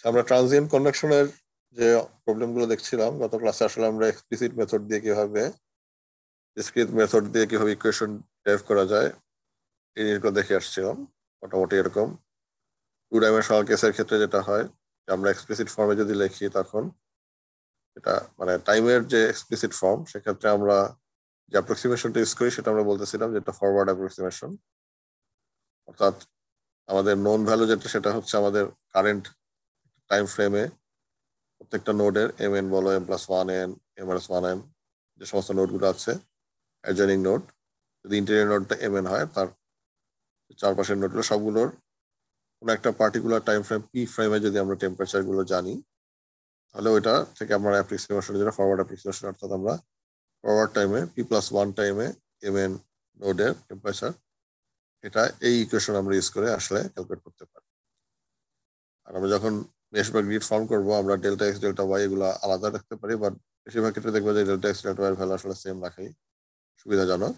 আমরা ট্রানজিয়েন্ট কন্ডাকশনের যে প্রবলেমগুলো দেখছিলাম গত ক্লাসে, আসলে আমরা এক্সপ্লিসিট মেথড দিয়ে কিভাবে ডিসক্রিট মেথড দিয়ে কিভাবে ইকুয়েশন ডেরাইভ করা যায় এই জিনিসগুলো দেখে আসছিলাম। মোটামুটি এরকম 2 ডাইমেনশনাল কেসের ক্ষেত্রে যেটা হয়, আমরা এক্সপ্লিসিট ফর্মে যদি লিখি তখন এটা মানে টাইমের যে এক্সপ্লিসিট ফর্ম, সেক্ষেত্রে আমরা যে অ্যাপ্রক্সিমেশনটা ইউজ করি সেটা আমরা বলতেছিলাম যেটা ফরওয়ার্ড অ্যাপ্রক্সিমেশন। অর্থাৎ আমাদের নোন ভ্যালু যেটা, সেটা হচ্ছে আমাদের কারেন্ট টাইম ফ্রেমে প্রত্যেকটা নোডের mn বলো, m+1n, m-1n, যে সমস্ত নোডগুলো আছে অ্যাডজয়নিং নোড, যদি ইন্টেরিয়র নোডটা mn হয়, তার চারপাশের নোডগুলো সবগুলোর কোনো একটা পার্টিকুলার টাইম ফ্রেম পি ফ্রেমে যদি আমরা টেম্পারেচার গুলো জানি, তাহলে ওইটা থেকে আমরা অ্যাপ্রক্সিমেশন, যেটা ফরওয়ার্ড অ্যাপ্রক্সিমেশন, অর্থাৎ আমরা ফরওয়ার্ড টাইমে p+1 টাইমে mn নোডের টেম্পারেচার, এটা এই ইকুয়েশন আমরা ইউজ করে আসলে ক্যালকুলেট করতে পারি। আর আমরা যখন মেশ বা গ্রিড ফর্ম করবো, আমরা ডেল্টা এক্স ডেল্টা ওয়াই এগুলো আলাদা রাখতে পারি, বাট বেশিরভাগ ক্ষেত্রে দেখবো যে delta X delta Y value আসলে সেম রাখাই সুবিধাজনক।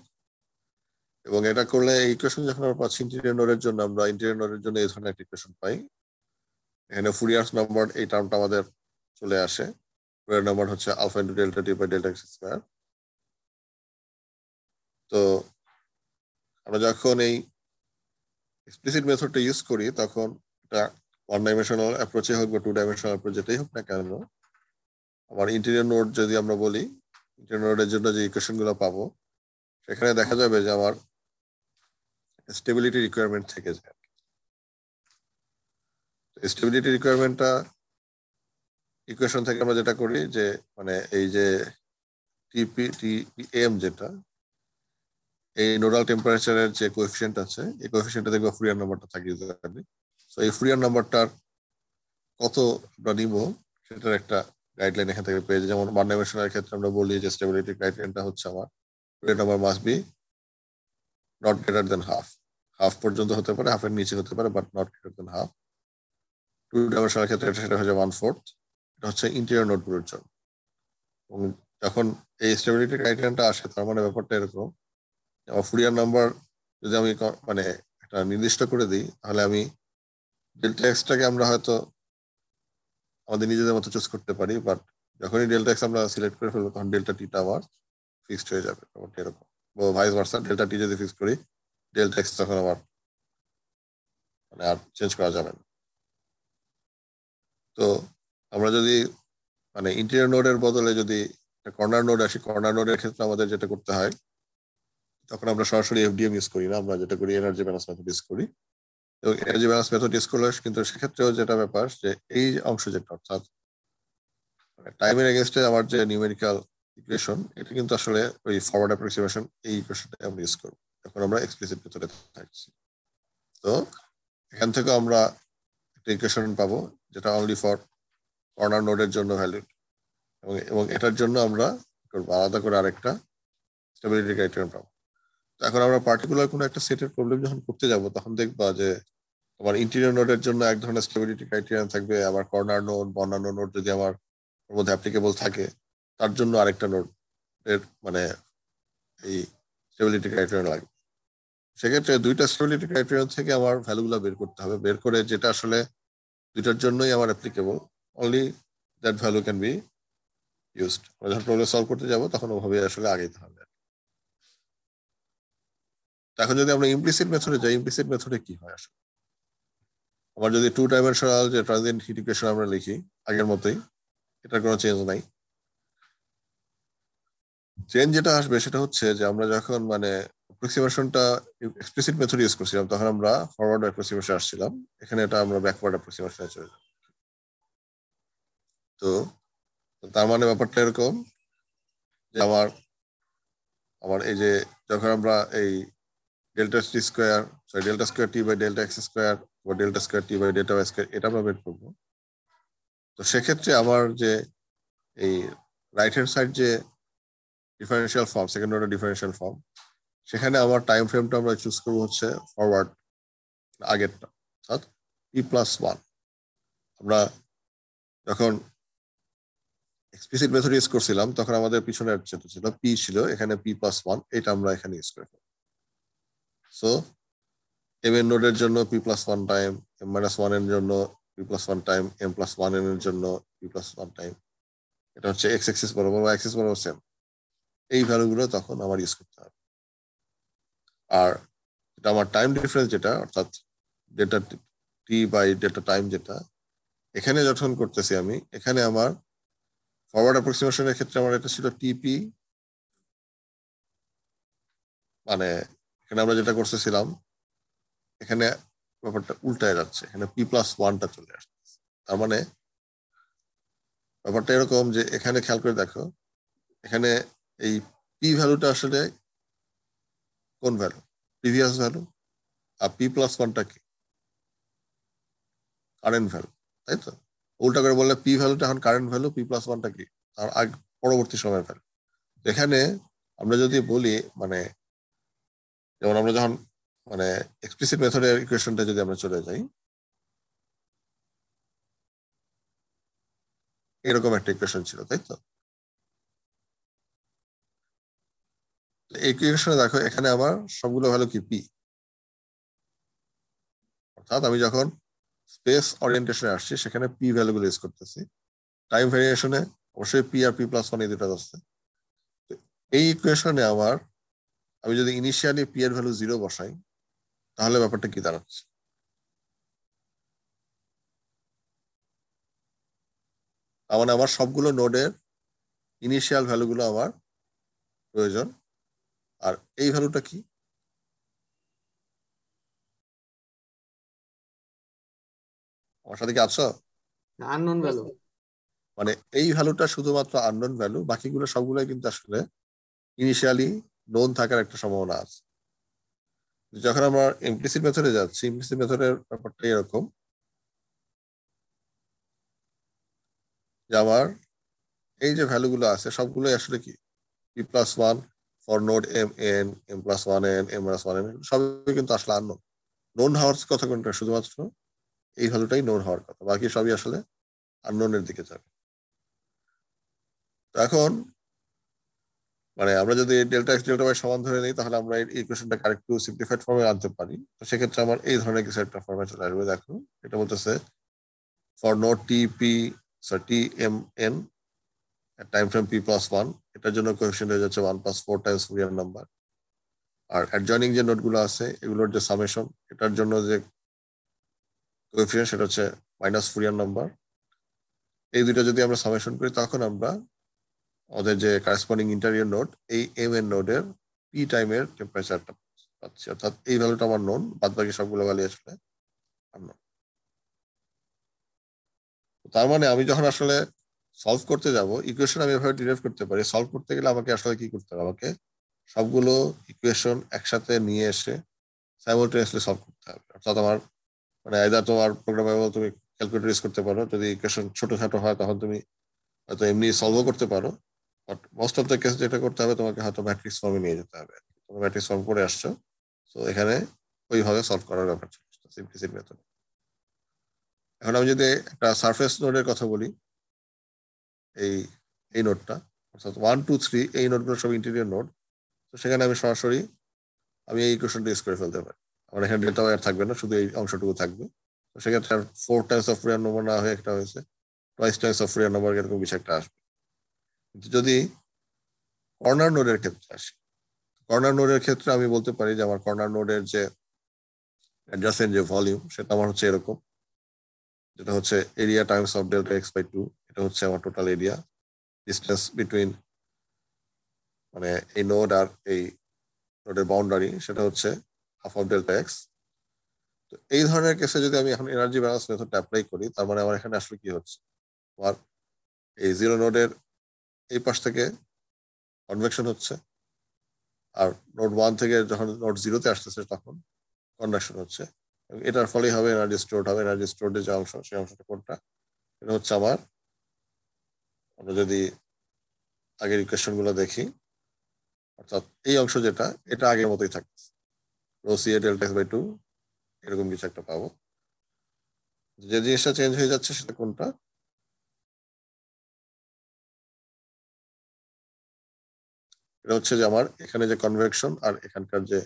এবং এটা করলে এই ইকুয়েশন যখন আমরা পাচ্ছি ইন্টেরিয়র নোডের জন্য, আমরা ইন্টেরিয়র নোডের জন্য এই ধরনের একটা ইকুয়েশন পাই। এখানে ফুরিয়ার নাম্বার এই টার্মটা আমাদের চলে আসে। ফুরিয়ার নাম্বার হচ্ছে alpha into delta T by delta X square. তো আমরা যখন এই এক্সপ্লিসিট মেথডটা ইউজ করি, তখন এটা 1 ডাইমেনশনাল অ্যাপ্রোচে হোক বা 2 ডাইমেনশনাল অ্যাপ্রোচ যেটাই হোক না কেন, আমার ইন্টেরিয়র নোড যদি আমরা বলি, ইন্টেরিয়র নোডের জন্য যে ইকুয়েশন গুলো পাবো, সেখানে দেখা যাবে যে আমার স্টেবিলিটি রিকোয়ারমেন্ট থেকে যায়। স্টেবিলিটি রিকোয়ারমেন্টটা ইকুয়েশন থেকে আমরা যেটা করি যে মানে এই যে টিএম, যেটা এই নোডাল টেম্পারেচারের যে কোএফিসিয়েন্ট আছে, এই কোএফিসিয়েন্টটা দেখবো ফুরিয়ার নাম্বারটা থাকে ইউজুয়ালি। সো এই ফুরিয়ার নাম্বারটার কত আমরা নিব সেটার একটা গাইডলাইন এখান থেকে পেয়ে যাই। যেমন 1 ডাইমেনশনাল ক্ষেত্রে আমরা বলি যে স্টেবিলিটি ক্রাইটেরিয়ানটা হচ্ছে আমার Fourier number must be not greater than half. Half পর্যন্ত হতে পারে, হাফের নিচে হতে পারে, but not greater than half. 2 dimensional ক্ষেত্রে সেটা হচ্ছে 1/4। এটা হচ্ছে ইন্টেরিয়র নোডগুলোর জন্য। এবং যখন এই স্টেবিলিটি ক্রাইটেরিয়ানটা আসে, তার মানে ব্যাপারটা এরকম, আমার ফুরিয়ার নাম্বার যদি আমি মানে একটা নির্দিষ্ট করে দিই, তাহলে আমি ডেল্টা এক্সটাকে আমরা হয়তো আমাদের নিজেদের মতো চুজ করতে পারি, বাট যখনই ডেল্টা এক্স আমরা সিলেক্ট করে ফেলবো, তখন ডেল্টা টিটা আমার ফিক্সড হয়ে যাবে। ব্যাপারটা এরকম। ভাইস ভার্সা, ডেল্টা টি যদি ফিক্স করি, ডেল্টা এক্স তখন আমার মানে আর চেঞ্জ করা যাবে না। তো আমরা যদি মানে ইন্টেরিয়র নোডের বদলে যদি কর্নার নোড আসি, কর্নার নোডের ক্ষেত্রে আমাদের যেটা করতে হয়, তখন আমরা সরাসরি এফডিএম ইউজ করি না, আমরা যেটা করি এনার্জি ব্যালেন্স মেথড ইউজ করি। এবং এনার্জি ব্যালেন্স মেথড ইউজ করলে কিন্তু সেক্ষেত্রেও যেটা ব্যাপার, যে এই অংশ যেটা, অর্থাৎ টাইমের এগেনস্টে আমার যে নিউমেরিক্যাল ইকুয়েশন, এটা কিন্তু আসলে ওই ফরওয়ার্ড অ্যাপ্রক্সিমেশন, এই ইকুয়েশনটা আমরা ইউজ করবো এখন আমরা এক্সপ্লিসিট মেথডে থাকছি। তো এখান থেকে আমরা একটা ইকুয়েশন পাবো যেটা অনলি ফর কর্নার নোডের জন্য ভ্যালিড, এবং এটার জন্য আমরা আলাদা করে আরেকটা স্টেবিলিটি ক্রাইটেরিয়ান পাবো। তো এখন আমরা পার্টিকুলার কোনো একটা সেটের প্রবলেম যখন করতে যাব, তখন দেখবা যে তোমার ইন্টেরিয়র নোডের জন্য এক ধরনের স্টেবিলিটি ক্রাইটেরিয়ান থাকবে, আবার কর্নার নোড বা অন্যান্য নোড যদি আমার ওর মধ্যে অ্যাপ্লিকেবল থাকে, তার জন্য আরেকটা নোড এর মানে এই স্টেবিলিটি ক্রাইটেরিয়ান লাগবে। সেক্ষেত্রে 2টা স্টেবিলিটি ক্রাইটেরিয়ান থেকে আমার ভ্যালুগুলো বের করতে হবে, বের করে যেটা আসলে 2টার জন্যই আমার applicable, only that value can be used. যখন প্রবলেম সলভ করতে যাব, তখন ওভাবে আসলে আগেতে হবে। এখন যদি আমরা ইমপ্লিসিট মেথডে যাই, ইমপ্লিসিট মেথডে কি হয় আসলে, আমার যদি 2 ডাইমেনশনাল যে ট্রানজিয়েন্ট হিট ইকুয়েশন আমরা লিখি আগের মতোই, এটার কোনো চেঞ্জ নাই। চেঞ্জ যেটা আসবে সেটা হচ্ছে যে আমরা যখন মানে অ্যাপ্রক্সিমেশনটা এক্সপ্লিসিট মেথড ইউজ করছিলাম, তখন আমরা ফরওয়ার্ড অ্যাপ্রক্সিমেশন আসছিলাম, এখানে এটা আমরা ব্যাকওয়ার্ড অ্যাপ্রক্সিমেশনে চলে যাব। তো তার মানে ব্যাপারটা এরকম যে আমার আমার এই যে যখন আমরা এই delta t square, sorry delta square t by delta x square বা delta square t by delta y square, এটা আমরা বের করবো। তো সেক্ষেত্রে আমার যে এই রাইট হ্যান্ড সাইড যে differential form, second order differential form, সেখানে আমার টাইম ফ্রেমটা আমরা চুজ করবো হচ্ছে ফরওয়ার্ড আগেরটা, অর্থাৎ p+1। আমরা যখন এক্সপ্লিসিট মেথড ইউজ করছিলাম, তখন আমাদের পিছনের যেটা ছিল পি ছিল, এখানে p+1, এটা আমরা এখানে ইউজ করে ফেলবো। সো এম এর নোডের জন্য p+1 টাইম, m-1 এর জন্য p+1 টাইম m+1n এর জন্য p+1 টাইম, এটা হচ্ছে x অ্যাক্সিস বরাবর বা অ্যাক্সিস বরাবর সেম, এই ভ্যালুগুলো তখন আমার ইউজ করতে হবে। আর এটা আমার টাইম ডিফারেন্স যেটা, অর্থাৎ data T by data time যেটা, এখানে যখন করতেছি আমি, এখানে আমার ফরওয়ার্ড অ্যাপ্রক্সিমেশনের ক্ষেত্রে আমার এটা ছিল টিপি, মানে এখানে আমরা যেটা করতেছিলাম এখানে ব্যাপারটা উল্টায় যাচ্ছে, এখানে p+1টা চলে আসছে। তার মানে ব্যাপারটা এরকম যে এখানে খেয়াল করে দেখো, এখানে এই পি ভ্যালুটা আসলে কোন ভ্যালু, প্রিভিয়াস ভ্যালু, আর p+1টা কি, কারেন্ট ভ্যালু, তাই তো? উল্টা করে বললে পি ভ্যালুটা এখন কারেন্ট ভ্যালু, p+1টা কি তার পরবর্তী সময়ের ভ্যালু। এখানে আমরা যদি বলি, মানে যেমন আমরা যখন মানে এক্সপ্লিসিট মেথডের ইকুয়েশনটা যদি আমরা চলে যাই, এরকম একটা ইকুয়েশন ছিল, তাই তো? এই ইকুয়েশনে দেখো এখানে আমার সবগুলো ভ্যালু কি পি, অর্থাৎ আমি যখন স্পেস ওরিয়েন্টেশনে আসছি সেখানে পি ভ্যালুগুলো ইউজ করতেছি। টাইম ভেরিয়েশনে অবশ্যই পি আর p+1 এই দুটো আছে। এই ইকুয়েশনে আমার, আমি যদি ইনিশিয়ালি পি এর ভ্যালু 0 বসাই, তাহলে ব্যাপারটা কি দাঁড়াচ্ছে? তার মানে আমার সবগুলো নোডের ইনিশিয়াল ভ্যালুগুলো আমার প্রয়োজন। আর এই ভ্যালুটা কি? আমার সাথে কি আছো? Unknown value. মানে এই ভ্যালুটা শুধুমাত্র আননোন ভ্যালু, বাকিগুলো সবগুলোই কিন্তু আসলে ইনিশিয়ালি নোন থাকার একটা সম্ভাবনা আছে। যখন আমরা ইমপ্লিসিট মেথডে যাচ্ছি, ইমপ্লিসিট মেথডের ব্যাপারটা এরকম যে আমার এই যে ভ্যালুগুলো আছে সবগুলোই আসলে কি p+1 for node m(n), m+1n, m+1n, সবই কিন্তু আসলে আননোন। নোন হওয়ার কথা কোনটা? শুধুমাত্র এই ভ্যালুটাই নোন হওয়ার কথা, বাকি সবই আসলে আননোনের দিকে যাবে। তো এখন মানে আমরা যদি ডেল্টা এক্স ডেল্টা ওয়াই সমান ধরে নিই, তাহলে আমরা এই ইকুয়েশনটাকে আরেকটু সিম্পলিফাইড ফর্মে আনতে পারি। তো সেক্ষেত্রে আমার এই ধরনের কিছু একটা ফর্মে চলে আসবে। দেখো এটা বলতেছে for node T M N time frame p+1, এটার জন্য কোএফিসিয়েন্ট হয়ে যাচ্ছে 1+4 টাইমস ফুরিয়ার নাম্বার। আর অ্যাডজয়নিং যে নোটগুলো আছে এগুলোর যে সামেশন, এটার জন্য যে কোএফিসিয়েন্ট সেটা হচ্ছে মাইনাস ফুরিয়ার নাম্বার। এই দুটো যদি আমরা সামেশন করি, তখন আমরা আমাদের যে কারেসপন্ডিং ইন্টারিয়র নোড, এই এম এর নোডের পি টাইমের টেম্পারেচারটা পাচ্ছি। অর্থাৎ এই ভ্যালুটা আমার নোন, বাদ বাকি সবগুলো ভ্যালু আসলে আননোন। তার মানে আমি যখন আসলে সলভ করতে যাব, ইকুয়েশন আমি এভাবে ডিরাইভ করতে পারি। সলভ করতে গেলে আমাকে আসলে কি করতে হবে? আমাকে সবগুলো ইকুয়েশন একসাথে নিয়ে এসে সাইমultaneously সলভ করতে হবে। অর্থাৎ আমার মানে আইদার তোমার প্রোগ্রামেবল তুমি ক্যালকুলেটর ইউজ করতে পারো, যদি ইকুয়েশন ছোটখাটো হয় তখন তুমি হয়তো এমনি সলভও করতে পারো। But most of the case যেটা করতে হবে, তোমাকে হয়তো ম্যাট্রিক্স ফর্মে নিয়ে যেতে হবে। তুমি ম্যাট্রিক্স ফর্ম করে আসছো, তো এখানে ওইভাবে সলভ করার ব্যাপার চলে আসছে ইমপ্লিসিট মেথড। এখন আমি যদি একটা সারফেস নোডের কথা বলি, এই এই নোডটা, অর্থাৎ 1 2 3 এই নোডগুলো সব ইন্টেরিয়র নোড। তো সেখানে আমি সরাসরি আমি এই ইকুয়েশনটা ইউজ করে ফেলতে পারি। আমার এখানে ডেল্টা ওয়াই থাকবে না, শুধু এই অংশটুকু থাকবে। তো সেক্ষেত্রে আর 4 টাইমস অফ ফুরিয়ার নাম্বার না হয়ে একটা হয়েছে twice Times of Fourier number, এরকম কিছু একটা আসবে। কিন্তু যদি কর্নার নোডের ক্ষেত্রে আসি, কর্নার নোডের ক্ষেত্রে আমি বলতে পারি যে আমার কর্নার নোডের যে অ্যাডজাসেন্ট যে ভলিউম, সেটা আমার হচ্ছে এরকম, যেটা হচ্ছে area Times of delta x/2। এটা হচ্ছে আমার টোটাল এরিয়া। ডিস্টেন্স বিটুইন মানে এই নোড আর এই নোডের বাউন্ডারি, সেটা হচ্ছে হাফ অফ ডেল্টা এক্স। তো এই ধরনের কেসে যদি আমি এখন এনার্জি ব্যালেন্স মেথডটা অ্যাপ্লাই করি, তার মানে আমার এখানে আসলে কি হচ্ছে, আমার এই জিরো নোডের এই পাশ থেকে কনভেকশন হচ্ছে, আর নোড 1 থেকে যখন নোড 0-তে আসতেছে তখন কন্ডাকশন হচ্ছে। এটার ফলেই হবে এনার্জি স্টোর হবে। এনার্জি স্টোরের যে অংশ, সেই অংশটা কোনটা? এটা হচ্ছে আমার, আমরা যদি আগের ইকুয়েশন গুলো দেখি, অর্থাৎ এই অংশ যেটা, এটা আগের মতোই থাকবে, রো সি এ ডেল্টা x/2 এরকম কিছু একটা পাবো। যে জিনিসটা চেঞ্জ হয়ে যাচ্ছে সেটা কোনটা? এটা হচ্ছে যে আমার এখানে যে কনভেকশন আর এখানকার যে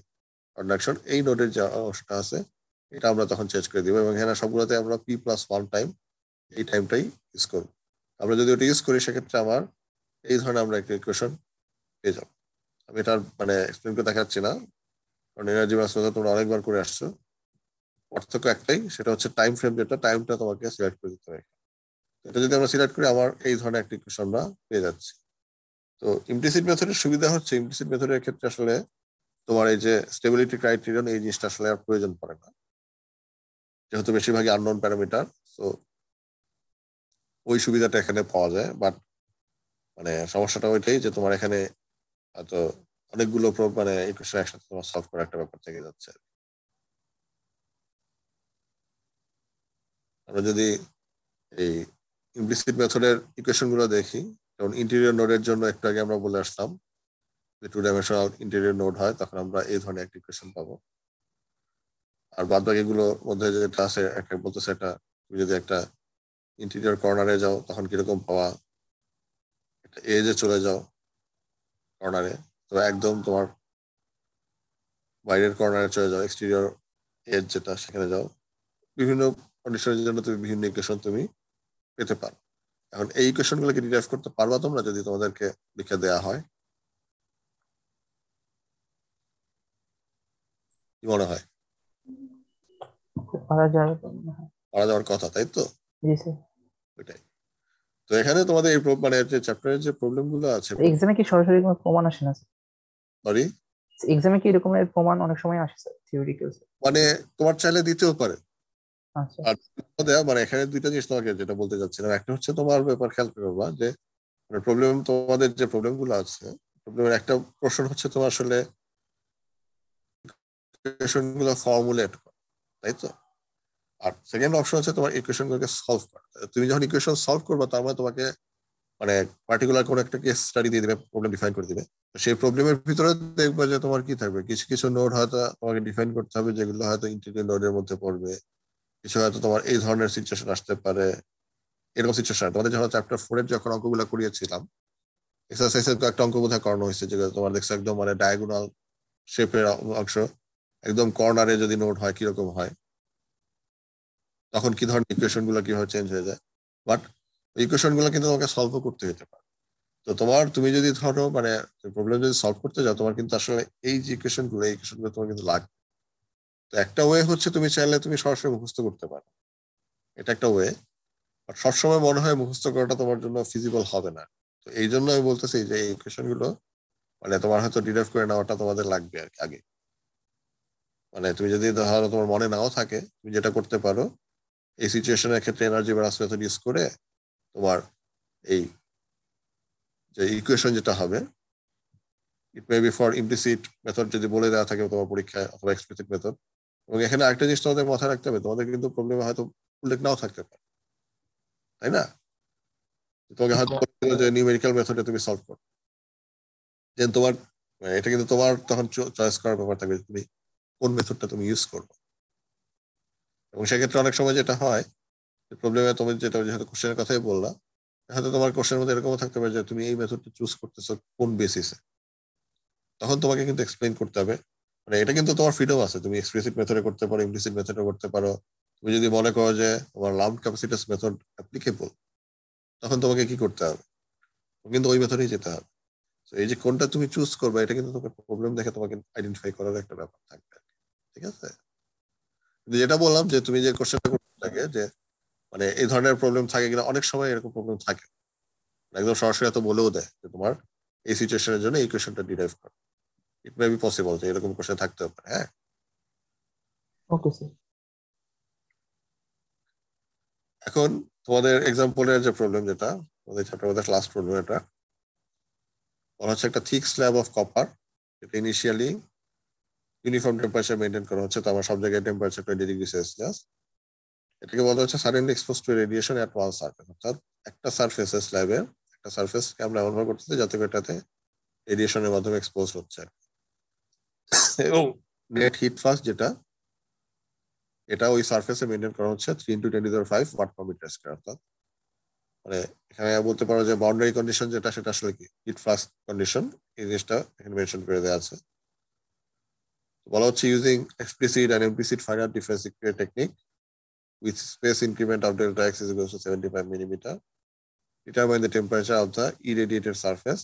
কন্ডাকশন, এই নোডের যে অংশটা আছে এটা আমরা তখন চেঞ্জ করে দিব এবং এখানে সবগুলোতে আমরা p+1 টাইম এই টাইমটাই ইউজ করবো। আমরা যদি ওটা ইউজ করি সেক্ষেত্রে আমার এই ধরনের আমরা একটা ইকুয়েশন পেয়ে যাবো। আমি এটা মানে এক্সপ্লেন করে দেখাচ্ছি না, কারণ এনার্জি ব্যালেন্স মেথড তোমরা অনেকবার করে আসছো। পার্থক্য একটাই, সেটা হচ্ছে টাইম ফ্রেম, যেটা টাইমটা তোমাকে সিলেক্ট করে দিতে হবে। এটা যদি আমরা সিলেক্ট করি আমার এই ধরনের একটা ইকুয়েশন আমরা পেয়ে যাচ্ছি। তো ইমপ্লিসিট মেথডের সুবিধা হচ্ছে ইমপ্লিসিট মেথডের ক্ষেত্রে আসলে তোমার এই যে স্টেবিলিটি ক্রাইটেরিয়ন এই জিনিসটা আসলে আর প্রয়োজন পড়ে না, যেহেতু বেশিরভাগই আননোন প্যারামিটার। তো ওই সুবিধাটা এখানে পাওয়া যায়, বাট মানে সমস্যাটা ওইটাই যে তোমার এখানে হয়তো অনেকগুলো মানে ইকুয়েশন একসাথে তোমার সলভ করার একটা ব্যাপার থেকে যাচ্ছে। আমরা যদি এই ইমপ্লিসিট মেথডের ইকুয়েশন গুলো দেখি, যেমন ইন্টেরিয়র নোডের জন্য একটু আগে আমরা বলে আসলাম যে 2 ডাইমেনশনাল ইন্টেরিয়র নোড হয়, তখন আমরা এই ধরনের একটা ইকুয়েশন পাবো। আর বাদ বাকিগুলোর মধ্যে যেটা আছে, একটা বলতেছে এটা তুমি যদি একটা ইন্টেরিয়র কর্নারে যাও তখন কিরকম পাওয়া, একটা এজে চলে যাও কর্নারে, তো একদম তোমার বাইরের কর্নারে চলে যাও, এক্সটেরিয়র এজ যেটা সেখানে যাও, বিভিন্ন কন্ডিশনের জন্য তুমি বিভিন্ন ইকুয়েশন তুমি পেতে পারো। এখন এই ইকুয়েশন গুলোকে ডিরাইভ করতে পারবা তোমরা যদি তোমাদেরকে লিখে দেওয়া হয়? কি মনে হয়? পারা যাবে তো মনে হয়। পারা যাওয়ার কথা, তাই তো? জি স্যার। ওইটাই। তো এখানে তোমাদের এই মানে যে চ্যাপ্টারের যে প্রবলেম গুলো আছে, এক্সামে কি সরাসরি কোনো প্রমাণ আসে না সরি, স্যার? এক্সামে কি এরকমের প্রমাণ অনেক সময় আসে স্যার, থিওরিটিক্যাল? মানে তোমার চাইলে দিতেও পারে। আচ্ছা। আর মানে এখানে দুইটা জিনিস তোমাকে যেটা বলতে চাচ্ছিলাম, একটা হচ্ছে তোমার ব্যাপার খেয়াল করবা যে প্রবলেম, তোমাদের যে প্রবলেম গুলো আছে, প্রবলেমের একটা প্রশ্ন হচ্ছে তোমার আসলে ইকুয়েশন গুলো ফর্মুলেট করা, তাই তো? আর সেকেন্ড অপশন হচ্ছে তোমার ইকুয়েশন গুলোকে সলভ করা। তুমি যখন ইকুয়েশন সলভ করবা তার মানে তোমাকে মানে পার্টিকুলার কোন একটা কেস স্টাডি দিয়ে দিবে, প্রবলেম ডিফাইন করে দিবে। তো সেই প্রবলেমের ভিতরে দেখবে যে তোমার কি থাকবে, কিছু কিছু নোড হয়তো তোমাকে ডিফাইন করতে হবে যেগুলো হয়তো ইন্টিগ্রাল নোডের মধ্যে পড়বে, কিছু হয়তো তোমার এই ধরনের সিচুয়েশন আসতে পারে। এরকম সিচুয়েশন তোমাদের যখন চ্যাপ্টার 4 এর যখন অঙ্কগুলো করিয়েছিলাম, এক্সারসাইজের একটা অঙ্ক বোধহয় করানো হয়েছে, যেগুলো তোমার দেখছো একদম মানে ডায়াগোনাল শেপের অংশ, একদম কর্নারে যদি নোড হয় কিরকম হয়, তখন কি ধরনের ইকুয়েশন গুলো কিভাবে চেঞ্জ হয়ে যায়। বাট ইকুয়েশন গুলো কিন্তু তোমাকে সলভ করতে হতে পারে। তো তোমার তুমি যদি ধরো মানে প্রবলেম যদি সলভ করতে যাও, তোমার কিন্তু আসলে এই যে ইকুয়েশন গুলো তোমার কিন্তু লাগবে। তো একটা ওয়ে হচ্ছে তুমি চাইলে তুমি সরাসরি মুখস্থ করতে পারো, এটা একটা ওয়ে। আর সবসময় মনে হয় মুখস্থ করাটা তোমার জন্য ফিজিবল হবে না। তো এই জন্য আমি বলতেছি যে এই ইকুয়েশন গুলো মানে তোমার হয়তো ডিরাইভ করে নেওয়াটা তোমাদের লাগবে আর কি আগে। মানে তুমি যদি ধরো তোমার মনে নাও থাকে, তুমি যেটা করতে পারো এই সিচুয়েশনের ক্ষেত্রে এনার্জি ব্যালেন্স মেথড ইউজ করে তোমার এই যে ইকুয়েশন যেটা হবে, it may be for implicit method যদি বলে দেওয়া থাকে তোমার পরীক্ষায়, অথবা এক্সপ্লিসিট মেথড। এবং এখানে আরেকটা জিনিস তোমাদের মাথায় রাখতে হবে, তোমাদের কিন্তু প্রবলেমে হয়তো উল্লেখ নাও থাকতে পারে, তাই না? তোমাকে হয়তো বলে দিল যে নিউমেরিক্যাল মেথডে তুমি সলভ করো, দেন তোমার এটা কিন্তু তোমার তখন চয়েস করার ব্যাপার থাকবে তুমি কোন মেথডটা তুমি ইউজ করবে। এবং সেক্ষেত্রে অনেক সময় যেটা হয়, প্রবলেমে তুমি যেটা যেহেতু কোশ্চেনের কথাই বললা, হয়তো তোমার কোশ্চেনের মধ্যে এরকমও থাকতে পারে যে তুমি এই মেথডটা চুজ করতেছো কোন বেসিসে, তখন তোমাকে কিন্তু এক্সপ্লেইন করতে হবে। মানে এটা কিন্তু তোমার ফ্রিডম আছে, তুমি এক্সপ্লিসিট মেথডে করতে পারো, ইমপ্লিসিট মেথডে করতে পারো। তুমি যদি মনে করো যে তোমার লাম্পড ক্যাপাসিট্যান্স মেথড অ্যাপ্লিকেবল, তখন তোমাকে কি করতে হবে, কিন্তু ওই মেথডেই যেতে হবে। তো এই যে কোনটা তুমি চুজ করবে, এটা কিন্তু তোমাকে প্রবলেম দেখে তোমাকে আইডেন্টিফাই করার একটা ব্যাপার থাকবে, ঠিক আছে? কিন্তু যেটা বললাম যে তুমি যে কোশ্চেনটা করতে থাকে যে মানে এই ধরনের প্রবলেম থাকে কিনা, অনেক সময় এরকম প্রবলেম থাকে, একদম সরাসরি এত বলেও দেয় যে তোমার এই সিচুয়েশনের জন্য এই কোশ্চেনটা ডিরাইভ করো। ইট মে বি পসিবল যে এরকম কোশ্চেন থাকতেও পারে, হ্যাঁ। Okay sir. এখন তোমাদের এক্সাম্পলের যে প্রবলেম, যেটা তোমাদের চ্যাপ্টার লাস্ট প্রবলেম, এটা বলা হচ্ছে একটা থিক স্ল্যাব অফ কপার, এটা ইনিশিয়ালি ইউনিফর্ম টেম্পারেচার মেনটেন করা হচ্ছে। তো আমার সব জায়গায় টেম্পারেচার 20°C। এটাকে বলা হচ্ছে suddenly expose to radiation at one surface, অর্থাৎ একটা সার্ফেসের স্ল্যাবের একটা সার্ফেসকে আমরা এমন ভাবে করতেছি যাতে করে এটাতে রেডিয়েশনের মাধ্যমে এক্সপোজ হচ্ছে। এবং নেট হিট ফ্লাক্স যেটা, এটা ওই সার্ফেসে মেনটেন করা হচ্ছে 3 × 10⁵ ওয়াট পার মিটার স্কয়ার। অর্থাৎ মানে এখানে বলতে পারো যে বাউন্ডারি কন্ডিশন যেটা, সেটা আসলে কি হিট ফ্লাক্স কন্ডিশন, এই জিনিসটা এখানে মেনশন করে দেওয়া আছে। বলা হচ্ছে using explicit and implicit final difference equation technique with space increment of delta x is equal to 75 millimeter. Determine the temperature of the irradiated surface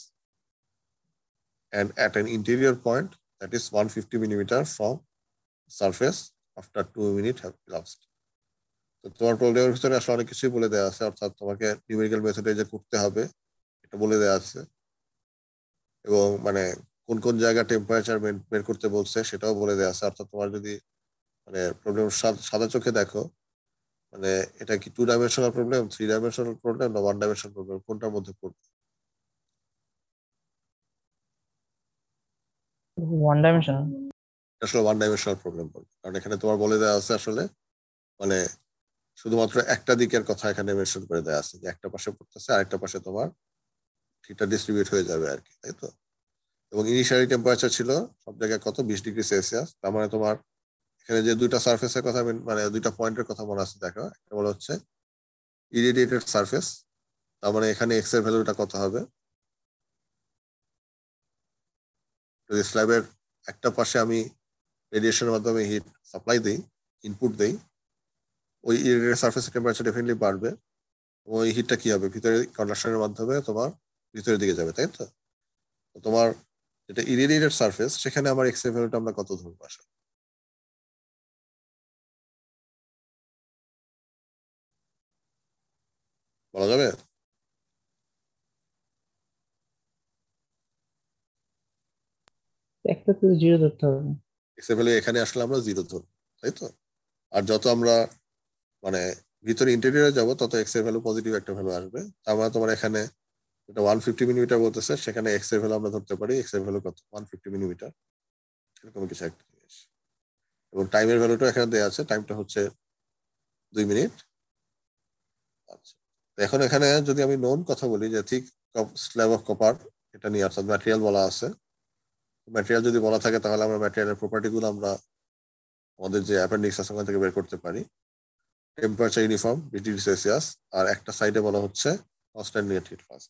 and at an interior point that is 150 millimeter from surface after 2 minutes have elapsed. তো তোমার প্রবলেমের ভিতরে আসলে অনেক কিছুই বলে দেওয়া আছে, অর্থাৎ তোমাকে নিউমেরিক্যাল মেথডে যে করতে হবে এটা বলে দেওয়া আছে, এবং মানে কোন কোন জায়গা টেম্পারেচার বের করতে বলছে সেটাও বলে দেওয়া আছে। অর্থাৎ তোমার যদি মানে প্রবলেম সাদা চোখে দেখো, মানে এটা কি 2 ডাইমেনশনাল প্রবলেম, 3 ডাইমেনশনাল প্রবলেম না 1 ডাইমেনশনাল প্রবলেম, কোনটার মধ্যে পড়বে? One dimension. আসলে 1 ডাইমেনশনাল প্রবলেম পড়বে, কারণ এখানে তোমার বলে দেওয়া আছে আসলে মানে শুধুমাত্র একটা দিকের কথা এখানে মেনশন করে দেওয়া আছে যে একটা পাশে পড়তেছে আর একটা পাশে তোমার ঠিকঠাক ডিস্ট্রিবিউট হয়ে যাবে আর কি, তাই তো। এবং ইনিশিয়ালি টেম্পারেচার ছিল সব জায়গায় কত, 20°C। তার মানে তোমার এখানে যে দুইটা সারফেসের কথা মানে দুইটা পয়েন্টের কথা মনে আছে দেখো, একটা বলা হচ্ছে ইরেডিয়েটেড সারফেস, তার মানে এখানে এক্স এর ভ্যালুটা কত হবে? যদি স্ল্যাবের একটা পাশে আমি রেডিয়েশনের মাধ্যমে হিট সাপ্লাই দিই, ইনপুট দিই, ওই ইরেডিয়েটেড সারফেসের টেম্পারেচার ডেফিনেটলি বাড়বে, ওই হিটটা কি হবে ভিতরে কন্ডাকশনের মাধ্যমে তোমার ভিতরের দিকে যাবে, তাই তো। তোমার যেটা ইরেডিয়েটেড সারফেস সেখানে আমার এক্স এর ভ্যালুটা আমরা কত ধরবো আসলে বলা যাবে? একটা তো জিরো ধরতে হবে। এক্স এর ভ্যালু এখানে আসলে আমরা 0 ধরবো, তাই তো। আর যত আমরা মানে ভিতরে ইন্টেরিয়রে যাব তত এক্স এর ভ্যালু পজিটিভ একটা ভ্যালু আসবে। তার মানে তোমার এখানে এটা 150 মিলিমিটার বলতেছে, সেখানে এক্স এর ভ্যালু আমরা ধরতে পারি এক্স এর ভ্যালু কত, 150 মিলিমিটার, এরকম কিছু একটা জিনিস। এবং টাইমের ভ্যালুটা এখানে দেওয়া আছে, টাইমটা হচ্ছে 2 মিনিট। আচ্ছা, এখন এখানে যদি আমি নোন কথা বলি যে ঠিক স্ল্যাব অফ কপার এটা নিয়ে, অর্থাৎ ম্যাটেরিয়াল বলা আছে, ম্যাটেরিয়াল যদি বলা থাকে তাহলে আমরা ম্যাটেরিয়ালের প্রপার্টি গুলো আমরা আমাদের যে অ্যাপেন্ডিক্স আছে ওখান থেকে বের করতে পারি। টেম্পারেচার ইউনিফর্ম 20°C, আর একটা সাইডে বলা হচ্ছে কনস্ট্যান্ট নেট হিট ফ্লাক্স।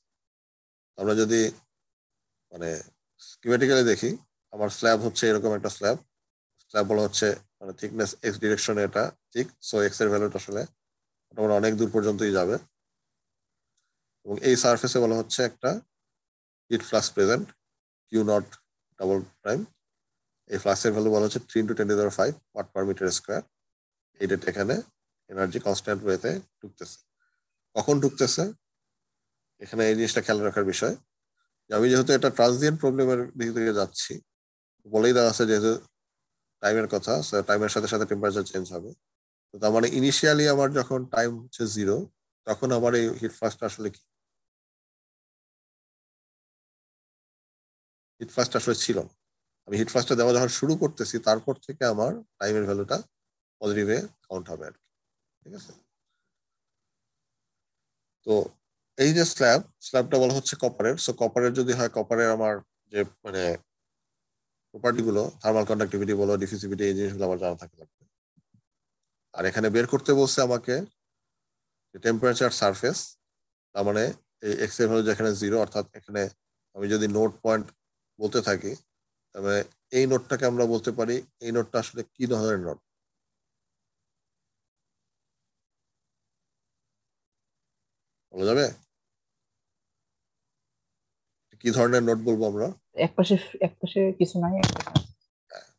আমরা যদি মানে স্কিমেটিক্যালি দেখি, আমার স্ল্যাব হচ্ছে এরকম একটা স্ল্যাব, স্ল্যাব বলা হচ্ছে মানে থিকনেস এক্স ডিরেকশনে এটা ঠিক, সো এক্স এর ভ্যালুটা আসলে মোটামুটি অনেক দূর পর্যন্তই যাবে। এবং এই সারফেসে বলা হচ্ছে একটা heat flux present Q not double prime. এই ফ্লাক্সের ভ্যালু বলা হচ্ছে 3 × 10⁵ ওয়াট পার মিটার স্কোয়ার। এই ডেট এখানে এনার্জি কনস্ট্যান্ট ওয়েতে ঢুকতেছে। কখন ঢুকতেছে এখানে এই জিনিসটা খেয়াল রাখার বিষয়, যে আমি যেহেতু এটা ট্রানজিয়েন্ট প্রবলেমের দিক থেকে যাচ্ছি, বলেই দেওয়া আছে যেহেতু টাইমের কথা, টাইমের সাথে সাথে টেম্পারেচার চেঞ্জ হবে। তো তার মানে ইনিশিয়ালি আমার যখন টাইম হচ্ছে 0, তখন আমার এই হিট ফ্লাক্সটা আসলে কি, হিট ফ্লাক্সটা আসলে ছিল না। আমি হিট ফ্লাক্সটা দেওয়া যখন শুরু করতেছি তারপর থেকে আমার টাইমের ভ্যালুটা পজিটিভে কাউন্ট হবে আর কি, ঠিক আছে। তো এই যে স্ল্যাবটা বলা হচ্ছে কপারের, সো কপারের যদি হয়, কপারের আমার যে মানে প্রপার্টি গুলো, থার্মাল কন্ডাক্টিভিটি বলো, ডিফিউসিভিটি, এই জিনিসগুলো আমার জানা থাকতে লাগবে। আর এখানে বের করতে বলছে আমাকে টেম্পারেচার সারফেস, তার মানে এই এক্স এর ভ্যালু যেখানে 0, অর্থাৎ এখানে আমি যদি নোট পয়েন্ট বলতে থাকি, তবে এই নোটটাকে আমরা বলতে পারি এই নোটটা আসলে কি ধরনের নোট বলা যাবে? কি ধরনের নোট বলবো আমরা? এক পাশে এক পাশে কিছু নাই, এক পাশে আছে।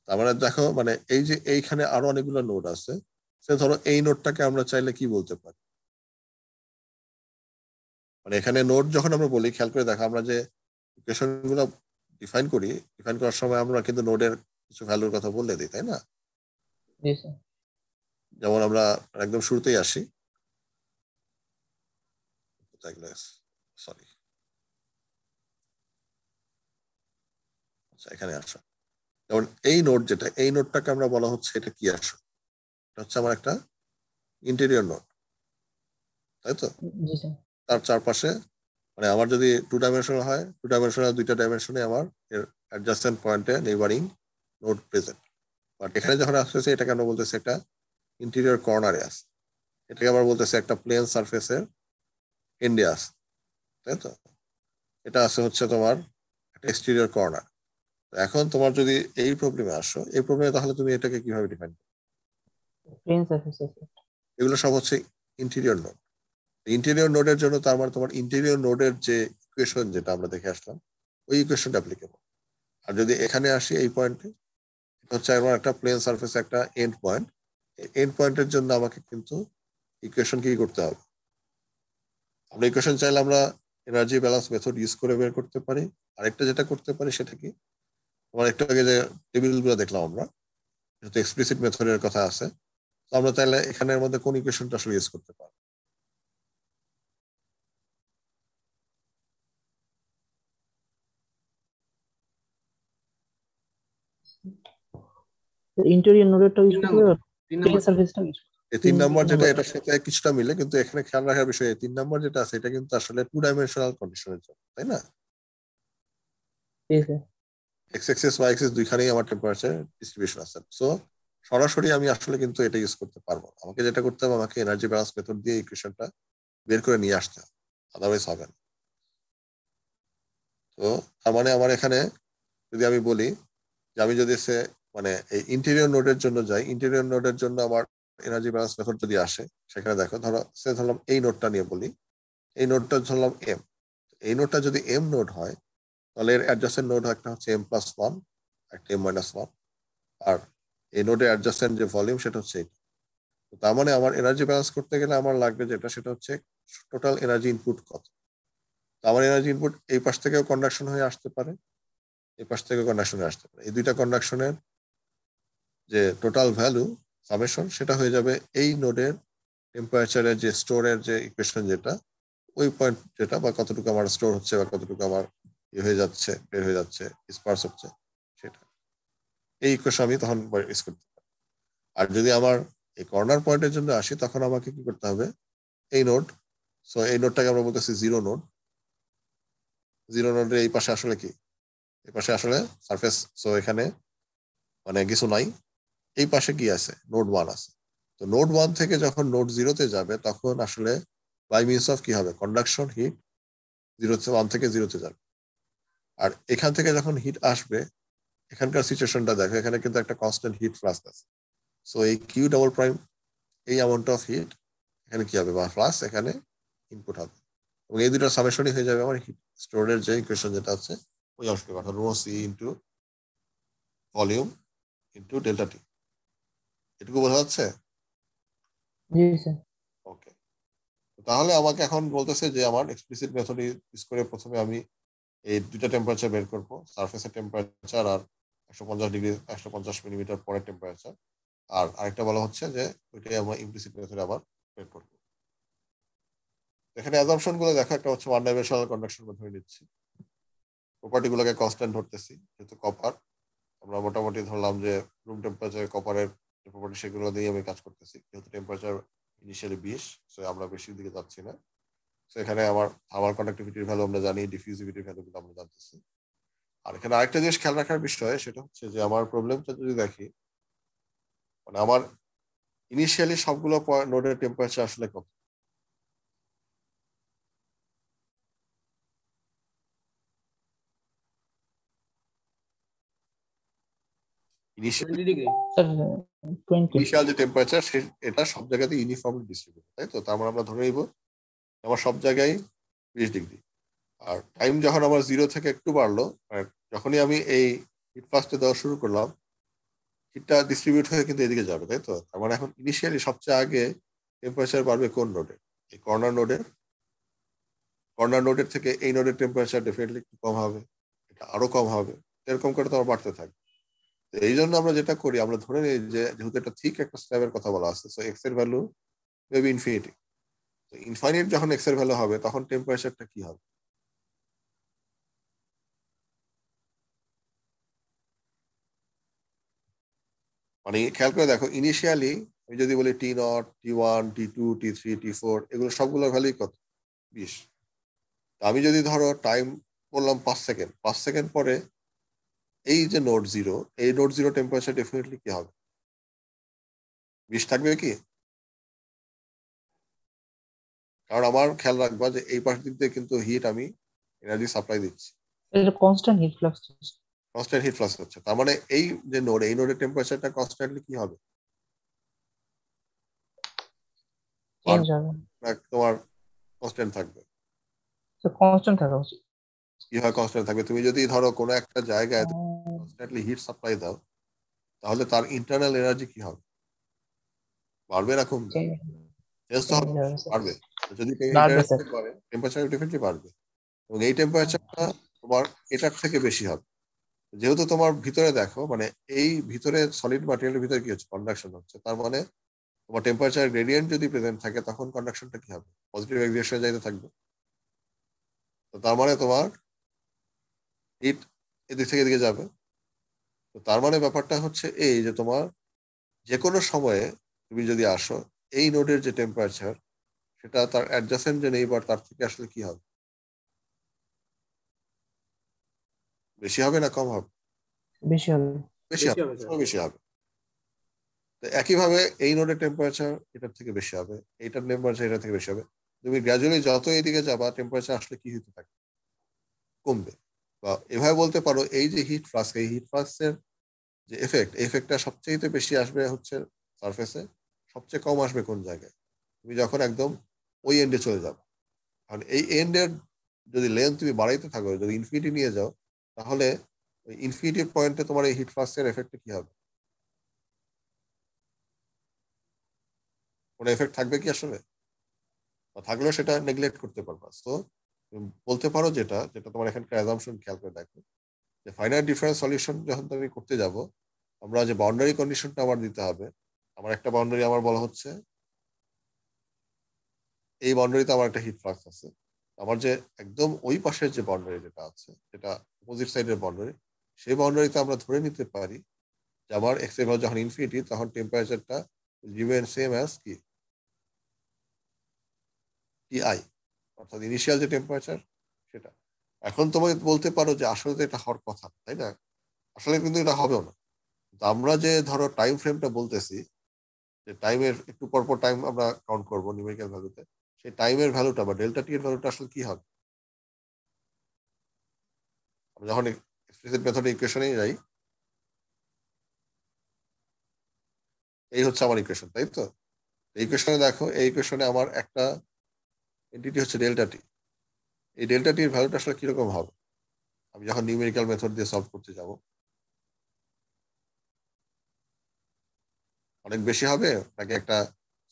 তার মানে দেখো, মানে এই যে এইখানে আরো অনেকগুলো নোট আছে, সে ধরো এই নোটটাকে আমরা চাইলে কি বলতে পারি, মানে এখানে নোট যখন আমরা বলি খেয়াল করে দেখো, আমরা যে ইকুয়েশন গুলো ডিফাইন করি, ডিফাইন করার সময় আমরা কিন্তু নোডের কিছু ভ্যালুর কথা বলে দিই, তাই না? জি স্যার। যেমন আমরা একদম শুরুতেই আসি, সরি, আচ্ছা এখানে আসা, যেমন এই নোট যেটা, এই নোটটাকে আমরা বলা হচ্ছে এটা কি আসো, এটা হচ্ছে আমার একটা ইন্টেরিয়র নোট, তাই তো। জি স্যার। তার চারপাশে মানে আমার যদি 2 ডাইমেনশনাল হয়, 2 ডাইমেনশনাল দুইটা ডাইমেনশনে আমার এর অ্যাডজাস্টেন্ট পয়েন্টে নেইবারিং নোট প্রেজেন্ট। বাট এখানে যখন আসতেছে এটাকে আমরা বলতেছি একটা ইন্টেরিয়র কর্নারে আছে, এটাকে আবার বলতেছে একটা প্লেন সারফেসের এন্ডে আছে, তাই তো। এটা আছে হচ্ছে তোমার একটা এক্সটেরিয়র কর্নার। এখন তোমার যদি এই প্রবলেমে আসো, এই প্রবলেমে তাহলে তুমি এটাকে কিভাবে ডিফাইন করো? Plane surface effect. এগুলো সব হচ্ছে ইন্টেরিয়র নোড। ইন্টেরিয়র নোডের জন্য তার মানে তোমার ইন্টেরিয়র নোডের যে ইকুয়েশন যেটা আমরা দেখে আসলাম, ওই ইকুয়েশনটা অ্যাপ্লিকেবল। আর যদি এখানে আসি এই পয়েন্টে, এটা হচ্ছে আমার একটা প্লেন সারফেস একটা এন্ড পয়েন্ট। এন্ড পয়েন্টের জন্য আমাকে কিন্তু ইকুয়েশন কি করতে হবে? আমরা ইকুয়েশন চাইলে আমরা এনার্জি ব্যালেন্স মেথড ইউজ করে বের করতে পারি। আরেকটা যেটা করতে পারি সেটা কি, আমার একটু আগে যে টেবিলগুলো দেখলাম আমরা, যেহেতু এক্সপ্লিসিট মেথডের কথা আছে, তো আমরা চাইলে এখানের মধ্যে কোন ইকুয়েশনটা আসলে ইউজ করতে পারি? ইন্টেরিয়র নোডেরটা ইউজ তিন করতে নম্বর পারো, তিন প্লেন নম্বর সারফেসটা ইউজ এই তিন তিন নম্বর যেটা, নাম্বার। এটার সাথে কিছুটা মিলে, কিন্তু এখানে খেয়াল রাখার বিষয় 3 নম্বর যেটা আছে এটা কিন্তু আসলে 2 ডাইমেনশনাল কন্ডিশনের জন্য, তাই না? ঠিক আছে। এক্স এক্সিস ওয়াই এক্সিস দুইখানেই আমার টেম্পারেচার ডিস্ট্রিবিউশন আছে। সো সরাসরি আমি আসলে কিন্তু এটা ইউজ করতে পারবো না। আমাকে যেটা করতে হবে, আমাকে এনার্জি ব্যালেন্স মেথড দিয়ে ইকুয়েশনটা বের করে নিয়ে আসতে হবে, আদারওয়াইজ হবে না। তো তার মানে আমার এখানে যদি আমি বলি যে আমি যদি সে মানে এই ইন্টেরিয়র নোডের জন্য যাই, ইন্টেরিয়র নোডের জন্য আমার এনার্জি ব্যালেন্স মেথড যদি আসে, সেখানে দেখো ধরো সে ধরলাম এই নোডটা নিয়ে বলি, এই নোডটা ধরলাম এম। এই নোডটা যদি এম নোড হয়, তাহলে এর অ্যাডজাসেন্ট নোড একটা হচ্ছে M+1, একটা M-1। আর এই নোডের অ্যাডজাসেন্ট যে ভলিউম সেটা হচ্ছে এটা। তো তার মানে আমার এনার্জি ব্যালেন্স করতে গেলে আমার লাগবে যেটা, সেটা হচ্ছে টোটাল এনার্জি ইনপুট কত। তো আমার এনার্জি ইনপুট এই পাশ থেকেও কন্ডাকশন হয়ে আসতে পারে, এই পাশ থেকেও কন্ডাকশন হয়ে আসতে পারে। এই দুইটা কন্ডাকশনের যে টোটাল ভ্যালু সামেশন, সেটা হয়ে যাবে এই নোডের টেম্পারেচারের যে স্টোরের যে ইকুয়েশন যেটা, ওই পয়েন্ট যেটা, বা কতটুকু আমার স্টোর হচ্ছে বা কতটুকু আমার ইয়ে হয়ে যাচ্ছে, বের হয়ে যাচ্ছে, স্পার্স হচ্ছে, সেটা এই ইকুয়েশন আমি তখন ইউজ করতে পারি। আর যদি আমার এই কর্নার পয়েন্টের জন্য আসি, তখন আমাকে কি করতে হবে, এই নোড, সো এই নোডটাকে আমরা বলতেছি জিরো নোড। জিরো নোডের এই পাশে আসলে কি, এই পাশে আসলে সারফেস, সো এখানে মানে কিছু নাই। এই পাশে কি আছে, নোড 1 আছে। তো নোড 1 থেকে যখন নোড 0-তে যাবে, তখন আসলে বাই মিনস অফ কি হবে, কন্ডাকশন হিট 0-1 থেকে 0-তে যাবে। আর এখান থেকে যখন হিট আসবে, এখানকার সিচুয়েশনটা দেখো, এখানে কিন্তু একটা কনস্ট্যান্ট হিট ফ্লাক্স আছে। সো এই Q ডাবল প্রাইম, এই অ্যামাউন্ট অফ হিট এখানে কি হবে, বা ফ্লাক্স এখানে ইনপুট হবে, এবং এই দুটো সামেশনই হয়ে যাবে আমার হিট স্টোরের যে ইকুয়েশন যেটা আছে, ওই অংশকে কথা rho c into volume into delta t. এটুকু বোঝা যাচ্ছে? জি স্যার। ওকে। তাহলে আমাকে এখন বলতেছে যে আমার এক্সপ্লিসিট মেথড ইউজ করে প্রথমে আমি এই দুইটা টেম্পারেচার বের করবো, সারফেসের টেম্পারেচার আর 150 ডিগ্রি 150 মিলিমিটার পরের টেম্পারেচার। আর আরেকটা বলা হচ্ছে যে ওইটাই আমরা ইমপ্লিসিট মেথডে আবার বের করবো। এখানে অ্যাজাম্পশন গুলো দেখো, একটা হচ্ছে 1 ডাইমেনশনাল কন্ডাকশন ধরে নিচ্ছি, প্রপার্টি গুলোকে কনস্ট্যান্ট ধরতেছি, যেহেতু কপার আমরা মোটামুটি ধরলাম যে রুম টেম্পারেচার কপারের যে প্রপার্টি, সেগুলো দিয়ে আমি কাজ করতেছি। যেহেতু টেম্পারেচার ইনিশিয়ালি 20, সো আমরা বেশির দিকে যাচ্ছি না। সো এখানে আমার কন্ডাক্টিভিটির ভ্যালু আমরা জানি, ডিফিউজিভিটির ভ্যালু গুলো আমরা জানতেছি। আর এখানে আরেকটা জিনিস খেয়াল রাখার বিষয়, সেটা হচ্ছে যে আমার প্রবলেমটা যদি দেখি, মানে আমার ইনিশিয়ালি সবগুলো নোডের টেম্পারেচার আসলে কত। Initial 20 degree. স্যার 20। ইনিশিয়াল যে টেম্পারেচার, এটা সব জায়গাতে ইউনিফর্মলি ডিস্ট্রিবিউটেড, তাই তো? তার মানে আমরা ধরে নিব আমার সব জায়গায় 20 ডিগ্রি। আর টাইম যখন আমার 0 থেকে একটু বাড়লো, আর যখনই আমি এই হিট ফ্লাক্সটা দেওয়া শুরু করলাম, হিটটা ডিস্ট্রিবিউট হয়ে কিন্তু এদিকে যাবে, তাই তো? তার মানে এখন ইনিশিয়ালি সবচেয়ে আগে টেম্পারেচার বাড়বে কোন নোডে, এই কর্নার নোডের থেকে এই নোডের টেম্পারেচার ডেফিনেটলি একটু কম হবে, এটা আরো কম হবে, এরকম করে তো আমার বাড়তে থাকবে। তো এই জন্য আমরা যেটা করি, আমরা ধরে নিই যে যেহেতু একটা ঠিক একটা স্ল্যাবের কথা বলা আছে, সো এক্স এর ভ্যালু মেবি ইনফিনিটি। তো ইনফাইনিট যখন এক্স এর ভ্যালু হবে, তখন টেম্পারেচারটা কি হবে? মানে খেয়াল করে দেখো, ইনিশিয়ালি আমি যদি বলি T0, T1, T2, T3, T4, এগুলো সবগুলোর ভ্যালু কত, 20। আমি যদি ধরো টাইম বললাম 5 সেকেন্ড, 5 সেকেন্ড পরে এই যে নোড 0, এই নোড 0 টেম্পারেচার ডেফিনেটলি কি হবে, 20 থাকবে কি? কারণ আমার খেয়াল রাখবা যে এই পাশ দিক দিয়ে কিন্তু হিট আমি এনার্জি সাপ্লাই দিচ্ছি। এটা constant heat flux. Constant heat flux হচ্ছে, তার মানে এই যে নোড, এই নোডের টেম্পারেচারটা কনস্ট্যান্টলি কি হবে, চেঞ্জ হবে, তোমার কনস্ট্যান্ট থাকবে। তো কনস্ট্যান্ট থাকা উচিত। কিভাবে কনস্ট্যান্ট থাকবে, তুমি যদি ধরো কোনো একটা জায়গায় উম, কনস্ট্যান্টলি হিট সাপ্লাই দাও, তাহলে তার ইন্টারনাল এনার্জি কি হবে, বাড়বে না কমবে? চেঞ্জ চেঞ্জ তো চেঞ্জ হবে, হবে স্যার, বাড়বে। যদি বাড়বে স্যার। ইন্টারনেট করে টেম্পারেচার ডেফিনেটলি বাড়বে, এবং এই টেম্পারেচারটা তোমার এটার থেকে বেশি হবে। যেহেতু তোমার ভিতরে দেখো, মানে এই ভিতরে সলিড ম্যাটেরিয়ালের ভিতরে কি হচ্ছে, কন্ডাকশন হচ্ছে, তার মানে তোমার টেম্পারেচার গ্রেডিয়েন্ট যদি প্রেজেন্ট থাকে, তখন কন্ডাকশনটা কি হবে, পজিটিভ এক্সিটেশনে যাইতে থাকবে। তো তার মানে তোমার হিট এদিক থেকে এদিকে যাবে। তো তার মানে ব্যাপারটা হচ্ছে এই যে তোমার যে কোনো সময়ে তুমি যদি আসো, এই নোডের যে টেম্পারেচার, সেটা তার অ্যাডজাসেন্ট যে নেইবার তার থেকে আসলে কি হবে, বেশি হবে না কম হবে? বেশি হবে। বেশি হবে, সবসময় বেশি হবে। তো একইভাবে এই নোডের টেম্পারেচার এটার থেকে বেশি হবে, এইটার টেম্পারেচার এটার থেকে বেশি হবে। তুমি গ্র্যাজুয়ালি যত এইদিকে যাবা, টেম্পারেচার আসলে কি হতে থাকে, কমবে। বা এভাবে বলতে পারো, এই যে হিট ফ্লাক্স, এই হিট ফ্লাক্সের যে এফেক্ট, এই এফেক্টটা সবচেয়ে বেশি আসবে হচ্ছে সারফেসে, সবচেয়ে কম আসবে কোন জায়গায়, তুমি যখন একদম ওই এন্ডে চলে যাবে। কারণ এই এন্ডের যদি লেন্থ তুমি বাড়াইতে থাকো, যদি ইনফিনিটি নিয়ে যাও, তাহলে ওই ইনফিনিটি পয়েন্টে তোমার এই হিট ফ্লাক্সের এফেক্টটা কি হবে, কোনো এফেক্ট থাকবে কি আসলে? বা থাকলেও সেটা নেগলেক্ট করতে পারবা। তো বলতে পারো যেটা যেটা তোমার এখানকার অ্যাজাম্পশন খেয়াল করে দেখো, যে ফাইনাইট ডিফারেন্স সলিউশন যখন তুমি করতে যাব, আমরা যে বাউন্ডারি কন্ডিশনটা আমার দিতে হবে, আমার একটা বাউন্ডারি আমার বলা হচ্ছে, এই বাউন্ডারিতে আমার একটা হিট ফ্লাক্স আছে। আমার যে একদম ওই পাশের যে বাউন্ডারি যেটা আছে, যেটা অপোজিট সাইডের বাউন্ডারি, সেই বাউন্ডারিতে আমরা ধরে নিতে পারি যে আমার এক্স এর ভ্যালু যখন ইনফিনিটি, তখন টেম্পারেচারটা রিমেইন সেম অ্যাজ কি, টি আই, অর্থাৎ ইনিশিয়াল যে টেম্পারেচার সেটা। এখন তোমাকে বলতে পারো যে আসলে তো এটা হওয়ার কথা, তাই না? আসলে কিন্তু এটা হবেও না। তো আমরা যে ধরো টাইম ফ্রেমটা বলতেছি, যে টাইমের একটু পর পর টাইম আমরা কাউন্ট করবো নিউমেরিক্যাল ভ্যালুতে, সেই টাইমের ভ্যালুটা বা ডেল্টা টি এর ভ্যালুটা আসলে কি হবে, আমরা যখন এক্সপ্লিসিট মেথডে ইকুয়েশনে যাই, এই হচ্ছে আমার ইকুয়েশন, তাই তো? এই ইকুয়েশনে দেখো, এই ইকুয়েশনে আমার একটা এন্টিটি হচ্ছে ডেল্টা টি। এই ডেল্টা টির ভ্যালুটা আসলে কিরকম হবে আমি যখন নিউমেরিক্যাল মেথড দিয়ে সলভ করতে যাব, অনেক বেশি হবে নাকি একটা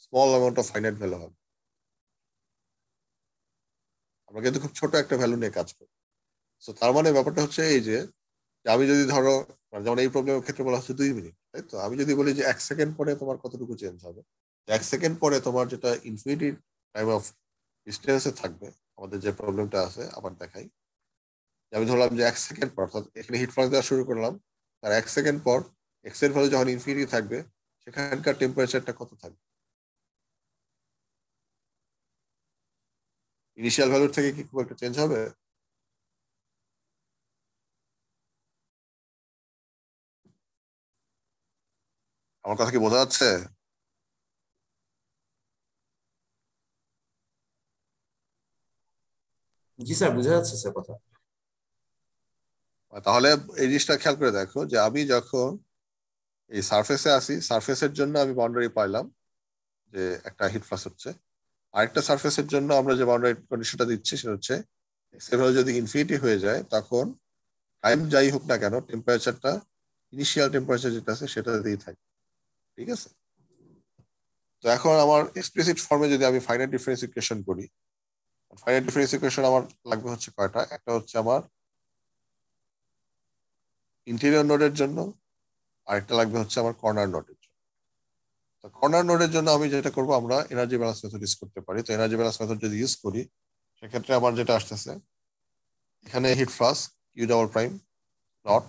small amount of finite value হবে? আমরা কিন্তু খুব ছোট একটা ভ্যালু নিয়ে কাজ করি। তো তার মানে ব্যাপারটা হচ্ছে এই যে, যে আমি যদি ধরো, মানে যেমন এই প্রবলেমের ক্ষেত্রে বলা হচ্ছে 2 মিনিট, তাই তো? আমি যদি বলি যে 1 সেকেন্ড পরে তোমার কতটুকু চেঞ্জ হবে, 1 সেকেন্ড পরে তোমার যেটা ইনফিনিটি টাইম অফ ডিস্টেন্সে থাকবে, আমাদের যে প্রবলেমটা আছে আবার দেখাই, যে আমি ধরলাম যে 1 সেকেন্ড পর, অর্থাৎ এখানে হিট ফ্লাক্স দেওয়া শুরু করলাম, তার 1 সেকেন্ড পর এক্স এর ভ্যালু যখন ইনফিনিটি থাকবে, সেখানকার টেম্পারেচারটা কত থাকবে, ইনিশিয়াল ভ্যালুর থেকে কি খুব একটা চেঞ্জ হবে? আমার কথা কি বোঝা যাচ্ছে? জি স্যার, বোঝা যাচ্ছে স্যার কথা। তাহলে এই জিনিসটা খেয়াল করে দেখো, যে আমি যখন এই সারফেসে আসি, সারফেসের জন্য আমি বাউন্ডারি পাইলাম যে একটা হিট ফ্লাক্স হচ্ছে, আরেকটা সারফেসের জন্য আমরা যে বাউন্ডারি কন্ডিশনটা দিচ্ছি সেটা হচ্ছে এক্স এর ভ্যালু যদি ইনফিনিটি হয়ে যায়, তখন টাইম যাই হোক না কেন, টেম্পারেচারটা ইনিশিয়াল টেম্পারেচার যেটা আছে সেটা দিয়েই থাকে, ঠিক আছে? তো এখন আমার এক্সপ্লিসিট ফর্মে যদি আমি ফাইনাইট ডিফারেন্স ইকুয়েশন করি, ফাইনাইট ডিফারেন্স ইকুয়েশন আমার লাগবে হচ্ছে কয়টা, একটা হচ্ছে আমার ইন্টেরিয়র নোডের জন্য, আরেকটা লাগবে হচ্ছে আমার কর্নার নোডের জন্য। তো কর্নার নোডের জন্য আমি যেটা করবো, আমরা এনার্জি ব্যালেন্স মেথড ইউজ করতে পারি। তো এনার্জি ব্যালেন্স মেথড যদি ইউজ করি, সেক্ষেত্রে আমার যেটা আসতেছে, এখানে heat flux u double prime not,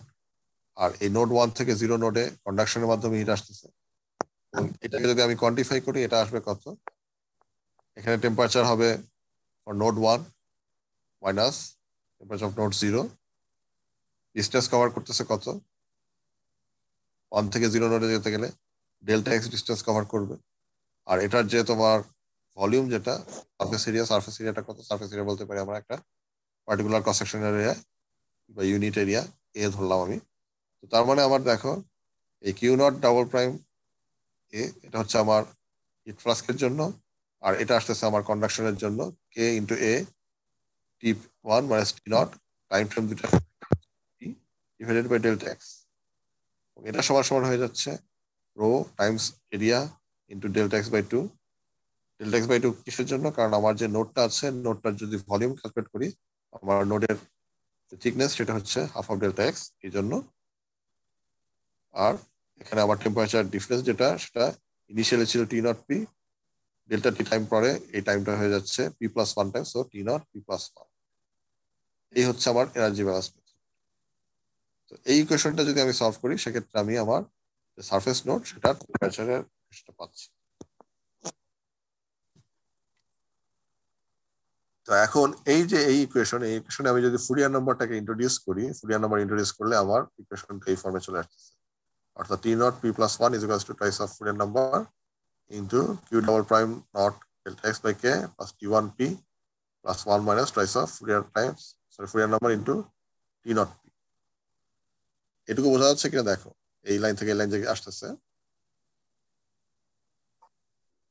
আর এই নোড 1 থেকে 0 নোডে কন্ডাকশনের মাধ্যমে হিট আসতেছে, এবং এটাকে যদি আমি কোয়ান্টিফাই করি, এটা আসবে কত, এখানে টেম্পারেচার হবে node 1 minus temperature of node 0, distance cover করতেছে কত, 1 থেকে 0 নোডে যেতে গেলে ডেল্টা এক্স ডিস্টেন্স কভার করবে। আর এটার যে তোমার ভলিউম যেটা, সারফেস এরিয়া, কত, সারফেস এরিয়া বলতে পারি আমরা একটা পার্টিকুলার ক্রস সেকশনাল এরিয়া বা ইউনিট এরিয়া, এ ধরলাম আমি। তো তার মানে আমার দেখো এই কিউ নট ডাবল প্রাইম এ এটা হচ্ছে আমার হিট ফ্লাস্কের জন্য, আর এটা আসতেছে আমার কন্ডাকশনের জন্য k into a t one minus t not time frame দুটা ডিভাইডেড বাই ডেল্টা এক্স। এটা সমান সমান হয়ে যাচ্ছে rho times area into delta x by two. Delta x by two কিসের জন্য? কারণ আমার যে নোডটা আছে নোডটার যদি ভলিউম ক্যালকুলেট করি আমার নোডের থিকনেস সেটা হচ্ছে হাফ অফ ডেল্টা এক্স এই জন্য। আর এখানে আমার টেম্পারেচার ডিফারেন্স যেটা সেটা ইনিশিয়ালি ছিল T naught P, delta T time পরে এই টাইমটা হয়ে যাচ্ছে P plus one time, so T naught P plus one. এই হচ্ছে আমার এনার্জি ব্যালেন্স মেথড। তো এই ইকুয়েশনটা যদি আমি সলভ করি সেক্ষেত্রে আমি আমার সারফেস নোড সেটার টেম্পারেচারের পাচ্ছি। তো এখন এই যে এই ইকুয়েশনে আমি যদি ফুরিয়ার নাম্বারটাকে ইন্ট্রোডিউস করি, ফুরিয়ার নাম্বার ইন্ট্রোডিউস করলে আমার ইকুয়েশনটা এই ফর্মে চলে আসছে, অর্থাৎ T naught P plus one is equals to twice of Fourier number into Q double prime naught delta x by K plus T one P plus one minus twice of Fourier number into T naught P. এটুকু বোঝা যাচ্ছে কিনা দেখো, এই line থেকে এই line থেকে আসতেছে।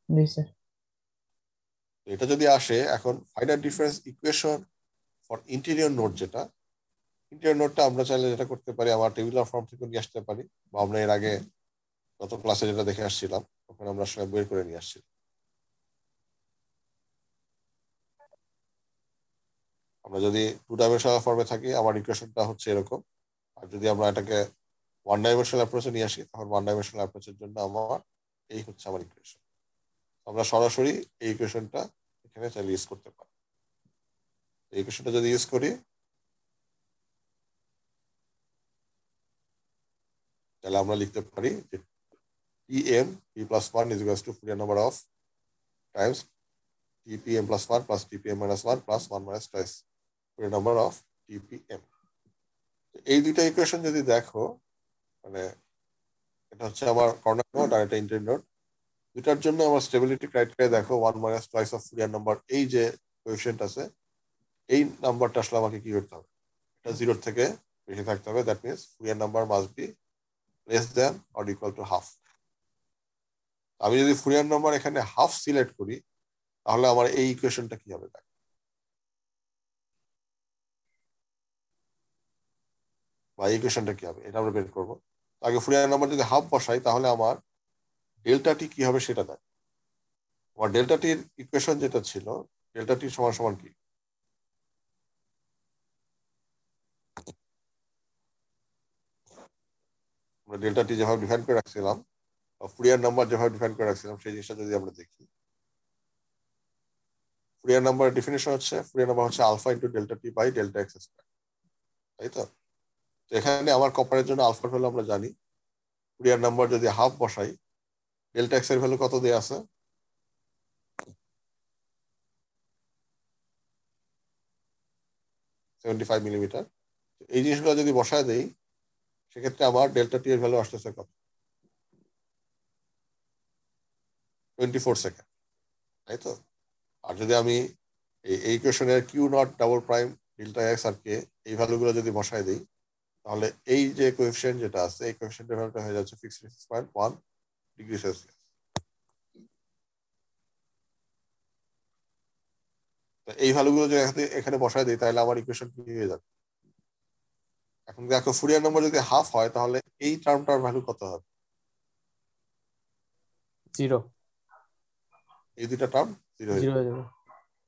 জি স্যার। এটা যদি আসে এখন final difference equation for interior node, যেটা ইন্টেরিয়র নোডটা আমরা চাইলে যেটা করতে পারি আমার টেবিউলার ফর্ম থেকে নিয়ে আসতে পারি, বা আমরা এর আগে গত ক্লাসে যেটা দেখে আসছিলাম তখন আমরা সবাই বের করে নিয়ে আসছি। আমরা যদি টু ডাইমেনশনাল ফর্মে থাকি আমার ইকুয়েশনটা হচ্ছে এরকম, আর যদি আমরা এটাকে ওয়ান ডাইমেনশনাল অ্যাপ্রোচে নিয়ে আসি তখন ওয়ান ডাইমেনশনাল অ্যাপ্রোচের জন্য আমার এই হচ্ছে আমার ইকুয়েশন। আমরা সরাসরি এই ইকুয়েশনটা এখানে চাইলে ইউজ করতে পারি। এই ইকুয়েশনটা যদি ইউজ করি তাহলে আমরা লিখতে পারি যে Tm p plus 1 is equals to Fourier number of times Tpm plus 1 plus Tpm minus 1 plus 1 minus twice Fourier number of Tpm। এই দুইটা ইকুয়েশন যদি দেখো, মানে এটা হচ্ছে আমার কর্নার নোড আর এটা ইন্টার নোড, দুটার জন্য আমার স্টেবিলিটি ক্রাইটেরিয়া দেখো 1 minus twice of Fourier number, এই যে কোএফিসিয়েন্ট আছে এই নাম্বারটা আসলে আমাকে কি করতে হবে, এটা জিরোর থেকে বেশি থাকতে হবে। That means Fourier number must be less than or equal to half। আমি যদি ফুরিয়ার নাম্বার এখানে হাফ সিলেক্ট করি তাহলে আমার এই ইকুয়েশনটা কি হবে, বা এই ইকুয়েশনটা কি হবে এটা আমরা বের করবো। আগে ফুরিয়ার নাম্বার যদি হাফ বসাই তাহলে আমার ডেল্টা টি কি হবে সেটা দেয়। আমার ডেল্টা টির ইকুয়েশন যেটা ছিল ডেল্টা টি সমান সমান কি, আমরা ডেল্টা টি যেভাবে ডিফাইন করে রাখছিলাম ফুরিয়ার নাম্বার যেভাবে ডিফাইন করে রাখছিলাম সেই জিনিসটা যদি আমরা দেখি, ফুরিয়ার নাম্বার ডিফিনিশন হচ্ছে ফুরিয়ার নাম্বার হচ্ছে alpha into delta T by delta X square, তাই তো? তো এখানে আমার কপারের জন্য আলফার ভ্যালু আমরা জানি, ফুরিয়ার নাম্বার যদি হাফ বসাই ডেল্টা এক্স এর ভ্যালু কত দেয়া আছে, 75 মিলিমিটার। এই জিনিসগুলো যদি বসায় দেই সেক্ষেত্রে আমার ডেল্টা টি এর ভ্যালু আসতেছে কত, 24 সেকেন্ড, তাই তো? আর যদি আমি এই ইকুয়েশনের Q not double prime delta X আর কে এই ভ্যালুগুলো যদি বসায় দিই তাহলে এই যে কোএফিসিয়েন্ট যেটা আছে এই কোএফিসিয়েন্টের ভ্যালুটা হয়ে যাচ্ছে 66.1 ডিগ্রি সেলসিয়াস। তো এই ভ্যালুগুলো যদি এখানে বসায় দিই তাহলে আমার ইকুয়েশন কি হয়ে যাবে। এখন দেখো ফুরিয়ার নাম্বার যদি হাফ হয় তাহলে এই টার্মটার ভ্যালু কত হবে, জিরো। এই দুইটা টার্ম জিরো হয়ে জিরো যাবে। হয়ে যাবে।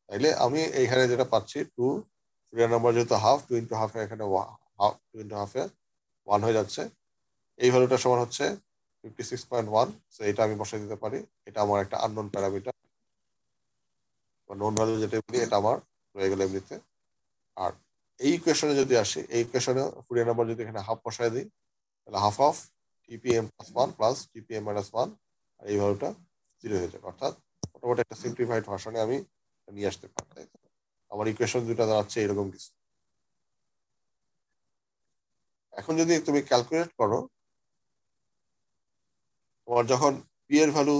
তাইলে আমি এইখানে যেটা পাচ্ছি টু, ফুরিয়ার নাম্বার যেহেতু হাফ, টু ইন্টু হাফ এখানে হাফ, টু ইন্টু হাফে 1 হয়ে যাচ্ছে। এই ভ্যালুটা সমান হচ্ছে 56.1। সো এটা আমি বসাই দিতে পারি, এটা আমার একটা আননোন প্যারামিটার বা নোন ভ্যালু যেটা বলি, এটা আমার রয়ে গেল এমনিতে। আর এই ইকুয়েশনে যদি আসি, এই ইকুয়েশনে ফুরিয়ার নাম্বার যদি এখানে হাফ বসায় দিই তাহলে half of TPM plus one plus TPM minus one, আর এই ভ্যালুটা জিরো হয়ে যাবে। অর্থাৎ মোটামুটি একটা সিম্পলিফাইড ভার্সনে আমি নিয়ে আসতে পারি, তাই তো? আমার ইকুয়েশন দুটা দাঁড়াচ্ছে এরকম কিছু। এখন যদি তুমি ক্যালকুলেট করো তোমার যখন পি এর ভ্যালু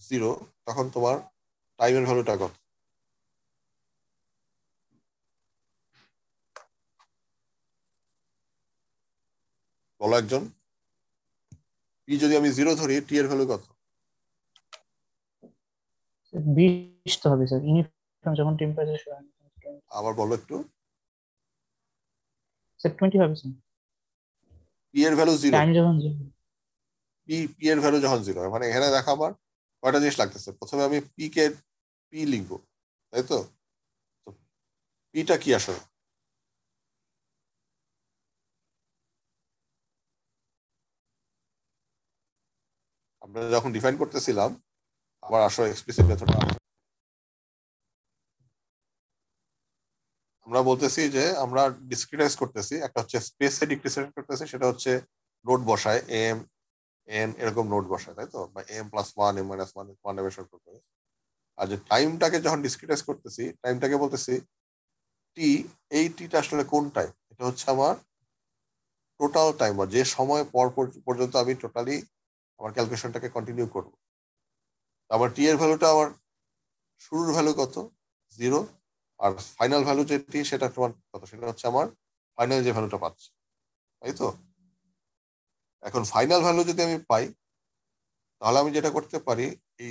জিরো তখন তোমার টাইমের ভ্যালুটা কত, বলো একজন। পি যদি আমি 0 ধরি, টি এর ভ্যালু কত? 20 তো হবে স্যার, ইউনিফর্ম যখন টেম্পারেচার আবার বলো একটু। স্যার 20 হবে স্যার, পি এর ভ্যালু 0, টাইম যখন 0। পি এর ভ্যালু যখন 0, মানে এখানে দেখো আমার কয়টা জিনিস লাগতেছে। প্রথমে আমি পি লিখবো, তাই তো? পিটা কি আসলে? আমরা যখন ডিফাইন করতেছিলাম, আবার আসলে এক্সপ্লিসিট মেথড, আমরা বলতেছি যে আমরা ডিসক্রিটাইজ করতেছি। একটা হচ্ছে স্পেসে ডিসক্রিটাইজ করতেছি, সেটা হচ্ছে নোট বসায়, এম এন এরকম নোট বসায়, তাই তো? বা M+1, M-1, 1 এর বেশি করে। আর যে টাইমটাকে যখন ডিসক্রিটাইজ করতেছি, টাইমটাকে বলতেছি টি। এই টিটা আসলে কোন টাইম? এটা হচ্ছে আমার টোটাল টাইম, বা যে সময় পর্যন্ত আমি টোটালি আমার ক্যালকুলেশনটাকে কন্টিনিউ করবো। আমার টি এর ভ্যালুটা আমার শুরুর ভ্যালু কত? 0। আর ফাইনাল ভ্যালু যেটি, সেটা তোমার কত? সেটা হচ্ছে আমার ফাইনাল যে ভ্যালুটা পাচ্ছি, তাই তো? এখন ফাইনাল ভ্যালু যদি আমি পাই, তাহলে আমি যেটা করতে পারি, এই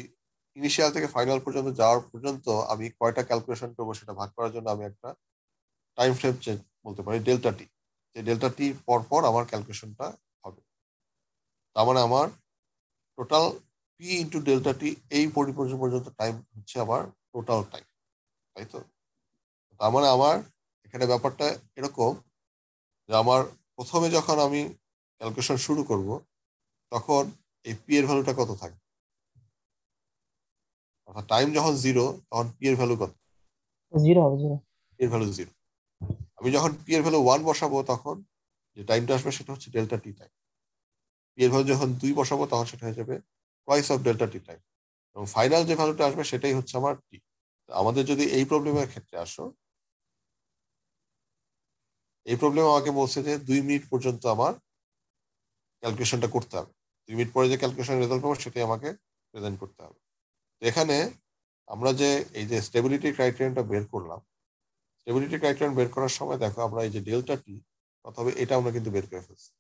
ইনিশিয়াল থেকে ফাইনাল পর্যন্ত যাওয়ার পর্যন্ত আমি কয়টা ক্যালকুলেশন করবো সেটা ভাগ করার জন্য আমি একটা টাইম ফ্রেম চেঞ্জ বলতে পারি, ডেল্টা টি। যে ডেল্টা টি পর পর আমার ক্যালকুলেশনটা হবে। তার মানে আমার টোটাল পি ইন্টু ডেল্টা টি, এই পরিপর্যন্ত পর্যন্ত টাইম হচ্ছে আমার টোটাল টাইম, তাই তো? তার মানে আমার এখানে ব্যাপারটা এরকম যে আমার প্রথমে যখন আমি ক্যালকুলেশন শুরু করব, তখন এই পি এর ভ্যালুটা কত থাকে? অর্থাৎ টাইম যখন 0, তখন পি এর ভ্যালু কত? 0 হবে 0। পি এর ভ্যালু 0। আমি যখন পি এর ভ্যালু 1 বসাবো, তখন যে টাইমটা আসবে সেটা হচ্ছে ডেল্টা টি টাইম। পি এর ভ্যালু যখন 2 বসাবো, তখন সেটা হয়ে যাবে twice of delta T time. এবং ফাইনাল যে ভ্যালুটা আসবে সেটাই হচ্ছে আমার টি। আমাদের যদি এই প্রবলেমের ক্ষেত্রে আসো, এই প্রবলেম আমাকে বলছে যে 2 মিনিট পর্যন্ত আমার ক্যালকুলেশনটা করতে হবে। 2 মিনিট পরে যে ক্যালকুলেশন রেজাল্ট পাবো সেটাই আমাকে প্রেজেন্ট করতে হবে। তো এখানে আমরা যে এই যে স্টেবিলিটি ক্রাইটেরিয়ানটা বের করলাম, স্টেবিলিটি ক্রাইটেরিয়ান বের করার সময় দেখো আমরা এই যে ডেল্টা টি অথবা এটা আমরা কিন্তু বের করে ফেলছি,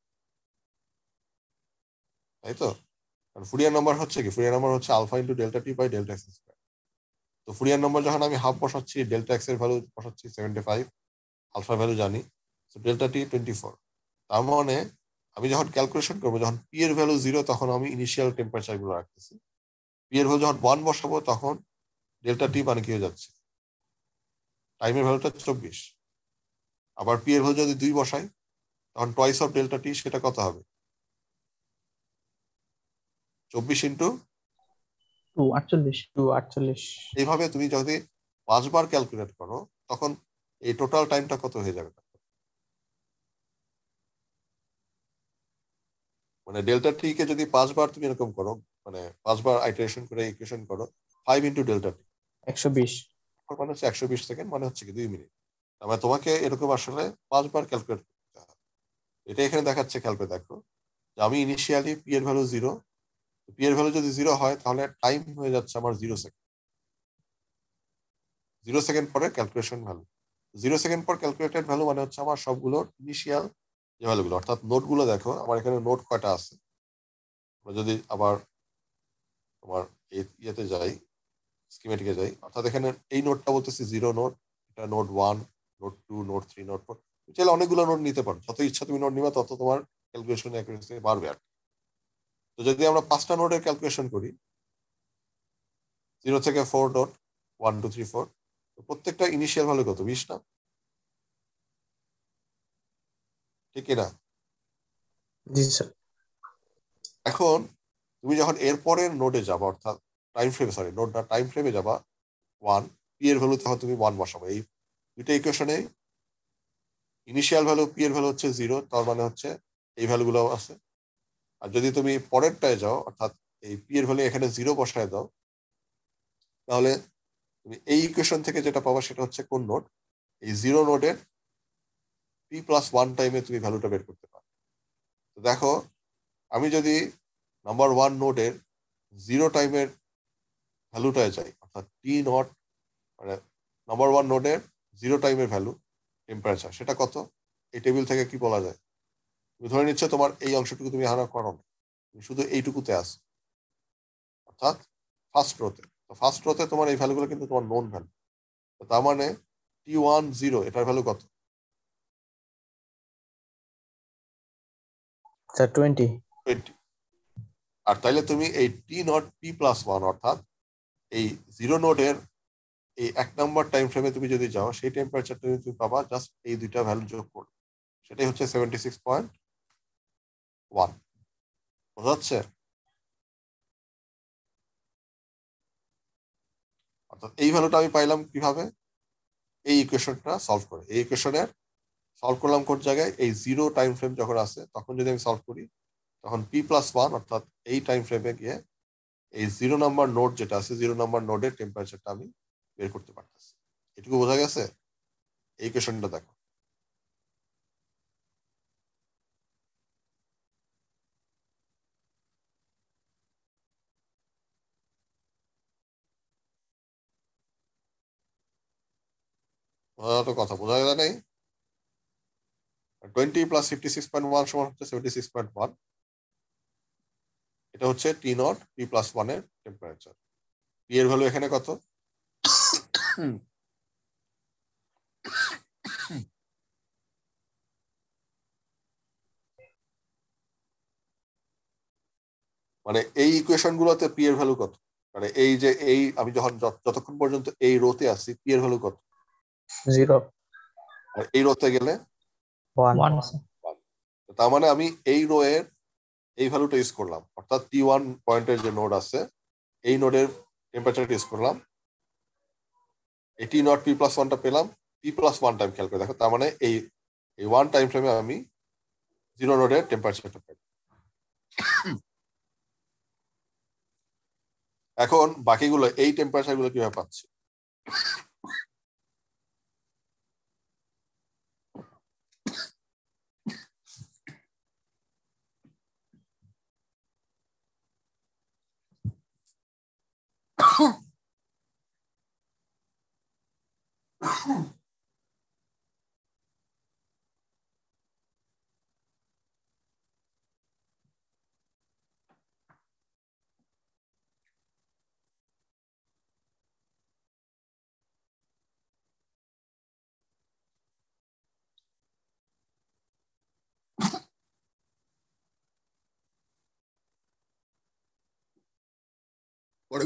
তাই তো? কারণ ফুরিয়ার নাম্বার হচ্ছে কি, ফুরিয়ার নাম্বার হচ্ছে alpha into delta T by delta X square. তো ফুরিয়ার নাম্বার যখন আমি হাফ বসাচ্ছি, ডেল্টা এক্স এর ভ্যালু বসাচ্ছি 75, আলফা ভ্যালু জানি, তো ডেল্টা টি 24। তার মানে আমি যখন ক্যালকুলেশন করবো, যখন পি এর ভ্যালু 0, তখন আমি ইনিশিয়াল টেম্পারেচার গুলো রাখতেছি। পি এর ভ্যালু যখন 1 বসাবো, তখন ডেল্টা টি মানে কি হয়ে যাচ্ছে, টাইমের ভ্যালুটা 24। আবার পি এর ভ্যালু যদি 2 বসাই, তখন টয়েস অফ ডেল্টা টি, সেটা কত হবে? 24 ইন্টু। 2 48। 248। এইভাবে তুমি যদি 5 বার ক্যালকুলেট করো, তখন এই টোটাল টাইমটা কত হয়ে যাবে? মানে ডেল্টা টি কে যদি 5 বার তুমি এরকম করো, মানে 5 বার আইটারেশন করে ইকুয়েশন করো, 5 ইন্টু ডেল্টা টি 120। মানে হচ্ছে 120 সেকেন্ড, মানে হচ্ছে কি 2 মিনিট। তার মানে তোমাকে এরকম আসলে 5 বার ক্যালকুলেট করতে হবে। এটা এখানে দেখাচ্ছে, খেয়াল করে দেখো যে আমি ইনিশিয়ালি পি এর ভ্যালু 0, পি এর ভ্যালু যদি 0 হয়, তাহলে টাইম হয়ে যাচ্ছে আমার 0 সেকেন্ড। 0 সেকেন্ড পরে ক্যালকুলেশন ভ্যালু, 0 সেকেন্ড পর ক্যালকুলেটেড ভ্যালু, মানে হচ্ছে আমার সবগুলো ইনিশিয়াল যে ভ্যালুগুলো। অর্থাৎ নোটগুলো দেখো আমার এখানে নোট কয়টা আছে। আমরা যদি আবার তোমার ইয়েতে যাই, স্কিমেটিকে যাই, অর্থাৎ এখানে এই নোটটা বলতেছি 0 নোট, এটা নোট 1, নোট 2, নোট 3, নোট 4। চাইলে অনেকগুলো নোট নিতে পারো, যত ইচ্ছা তুমি নোট নিবা, তত তোমার ক্যালকুলেশন অ্যাকুরেসি বাড়বে আর কি। তো যদি আমরা 5টা নোটের ক্যালকুলেশন করি, 0 থেকে 4 নোট, 1 2 3 4, তো প্রত্যেকটা ইনিশিয়াল ভ্যালু কত? 20 না? ঠিক কিনা? জি স্যার। এখন তুমি যখন এর পরের নোটে যাবা, অর্থাৎ টাইম ফ্রেমে, সরি নোট না, টাইম ফ্রেমে যাবা 1, পি এর ভ্যালু তখন তুমি 1 বসাবো। এই দুইটা ইকুয়েশনে ইনিশিয়াল ভ্যালু, পি এর ভ্যালু হচ্ছে 0, তার মানে হচ্ছে এই ভ্যালুগুলো আছে। আর যদি তুমি পরেরটায় যাও, অর্থাৎ এই পি এর ভ্যালু এখানে 0 বসায় দাও, তাহলে তুমি এই ইকুয়েশন থেকে যেটা পাবা সেটা হচ্ছে কোন নোট, এই 0 নোটের P+1 টাইমে তুমি ভ্যালুটা বের করতে পারো। তো দেখো, আমি যদি নাম্বার 1 নোটের 0 টাইমের ভ্যালুটায় যাই, অর্থাৎ T0, মানে নাম্বার 1 নোটের 0 টাইমের ভ্যালু টেম্পারেচার, সেটা কত? এই টেবিল থেকে কি বলা যায়? তুমি ধরে নিচ্ছ তোমার এই অংশটুকু তুমি হারা করো না, তুমি শুধু এইটুকুতে আছো, অর্থাৎ ফার্স্ট রোতে। তো ফার্স্ট রোতে তোমার এই ভ্যালুগুলো কিন্তু তোমার নোন ভ্যালু। তার মানে T10 এটার ভ্যালু কত? স্যার 20। 20। আর তাইলে তুমি এই T0 P+1 অর্থাৎ এই 0 নোডের এই 1 নম্বর টাইম ফ্রেমে তুমি যদি যাও, সেই টেম্পারেচারটা তুমি পাবা জাস্ট এই দুইটা ভ্যালু যোগ করে, সেটাই হচ্ছে 76.1। বোঝা যাচ্ছে? অর্থাৎ এই ভ্যালুটা আমি পাইলাম কিভাবে? এই ইকুয়েশনটা সলভ করে। এই ইকুয়েশনের সলভ করলাম কোন জায়গায়? এই 0 টাইম ফ্রেম যখন আছে তখন যদি আমি সলভ করি, তখন P+1 অর্থাৎ এই টাইম ফ্রেমে গিয়ে এই 0 নাম্বার নোড যেটা আছে, 0 নাম্বার নোডের টেম্পারেচারটা আমি বের করতে পারতেছি। এটুকু বোঝা গেছে? এই ইকুয়েশনটা দেখো। বোঝা তো কথা বোঝা যায় নাই? 20 + 56.1 সমান হচ্ছে 76.1। এটা হচ্ছে T0 P+1 এর টেম্পারেচার। পি এর ভ্যালু এখানে কত? মানে এই ইকুয়েশন গুলোতে পি এর ভ্যালু কত? মানে এই যে এই আমি যখন যতক্ষণ পর্যন্ত এই রোতে আছি, পি এর ভ্যালু কত? 0 আর এই রোতে গেলে 1 1 তার মানে আমি এই রো এর এই ভ্যালুটা ইউজ করলাম, অর্থাৎ T1 পয়েন্টের যে নোড আছে এই নোডের টেম্পারেচারটা ইউজ করলাম, এই T0 P+1টা পেলাম, P+1 টাইম খেয়াল করে দেখো, তার মানে এই এই 1 টাইম ফ্রেমে আমি 0 নোডের টেম্পারেচারটা পাই। এখন বাকিগুলো এই টেম্পারেচার গুলো কিভাবে পাচ্ছি? পরে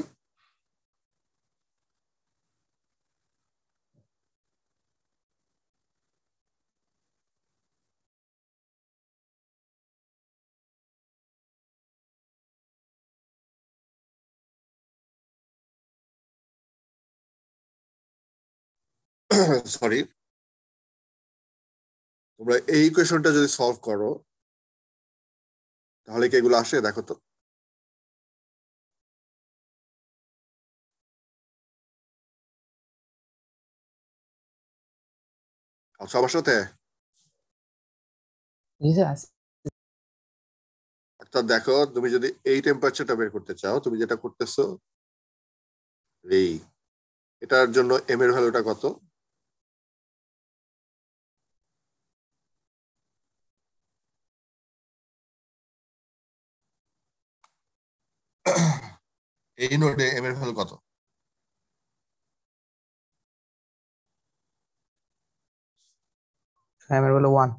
সরি, তোমরা এই ইকুয়েশনটা যদি সলভ করো তাহলে কি এগুলো আসে? দেখো তো। আচ্ছা, আমার সাথে জি স্যার। অর্থাৎ দেখো, তুমি যদি এই টেম্পারেচারটা বের করতে চাও, তুমি যেটা করতেছো এই এটার জন্য এম এর ভ্যালুটা কত? এই নোডে এম এর ভ্যালু কত? এম এর ভ্যালু 1।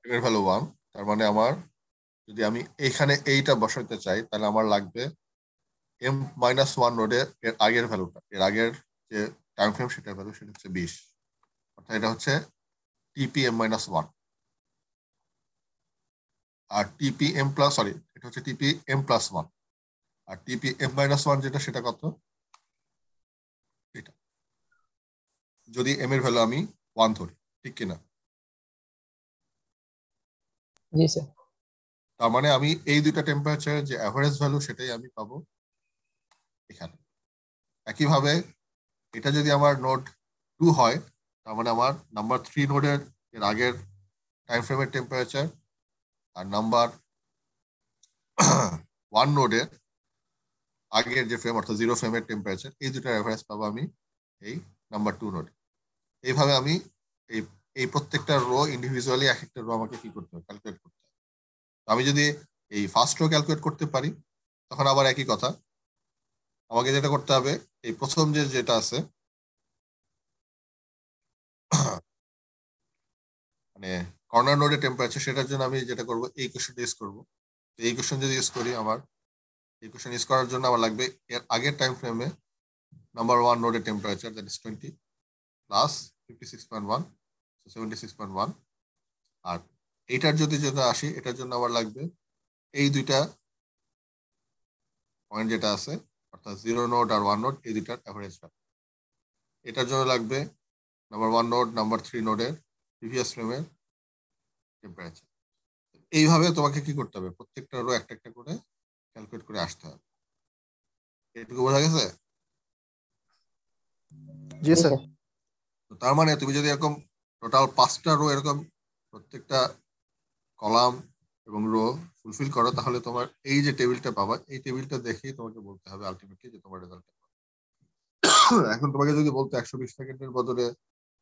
এম এর ভ্যালু 1। তার মানে আমার যদি আমি এখানে এইটা বসাতে চাই তাহলে আমার লাগবে M-1 নোডে এর আগের ভ্যালুটা, এর আগের যে টাইম ফ্রেম সেটার ভ্যালু, সেটা হচ্ছে 20। অর্থাৎ এটা হচ্ছে TPM-1। আর এটা হচ্ছে TPM+1। আর TPM-1 যেটা, সেটা কত? এটা যদি এম এর ভ্যালু আমি 1 ধরি, ঠিক কিনা? জি স্যার। তার মানে আমি এই দুইটা টেম্পারেচারের যে অ্যাভারেজ ভ্যালু সেটাই আমি পাবো এখানে। একইভাবে এটা যদি আমার নোড 2 হয়, তার মানে আমার নাম্বার 3 নোডের এর আগের টাইম ফ্রেমের টেম্পারেচার আর নাম্বার 1 নোডের আগের যে ফ্রেম অর্থাৎ 0 ফ্রেমের টেম্পারেচার, এই দুটার অ্যাভারেজ পাবো আমি এই নাম্বার 2 নোডে। এইভাবে আমি এই এই প্রত্যেকটা রো ইন্ডিভিজুয়ালি এক একটা রো আমাকে কি করতে হবে? ক্যালকুলেট করতে হবে। আমি যদি এই ফার্স্ট রো ক্যালকুলেট করতে পারি তখন আবার একই কথা, আমাকে যেটা করতে হবে এই প্রথম যেটা আছে মানে কর্নার নোডের টেম্পারেচার, সেটার জন্য আমি যেটা করব এই কোশ্চেনটা ইউজ করবো। এই কোশ্চেন যদি ইউজ করি, আমার এই কোশ্চেন ইউজ করার জন্য আমার লাগবে এর আগের টাইম ফ্রেমে নাম্বার 1 নোডের টেম্পারেচার, দ্যাট ইজ 20 প্লাস 56.1, 76.1। আর এইটার যদি আসি, এটার জন্য আমার লাগবে এই দুইটা পয়েন্ট যেটা আছে, অর্থাৎ 0 নোড আর 1 নোড, এই দুইটার অ্যাভারেজ ভ্যালু। এটার জন্য লাগবে নাম্বার 1 নোড, নাম্বার 3 নোডের প্রিভিয়াস ফ্রেমের টেম্পারেচার। এইভাবে তোমাকে কি করতে হবে, প্রত্যেকটা রো একটা একটা করে ক্যালকুলেট করে আসতে হবে। এটুকু বোঝা গেছে? জি স্যার। তো তার মানে তুমি যদি এরকম টোটাল 5টা রো এরকম প্রত্যেকটা কলাম এবং রো ফুলফিল করো, তাহলে তোমার এই যে টেবিলটা পাবা, এই টেবিলটা দেখেই তোমাকে বলতে হবে আলটিমেটলি যে তোমার রেজাল্ট। এখন তোমাকে যদি বলতে 120 সেকেন্ডের বদলে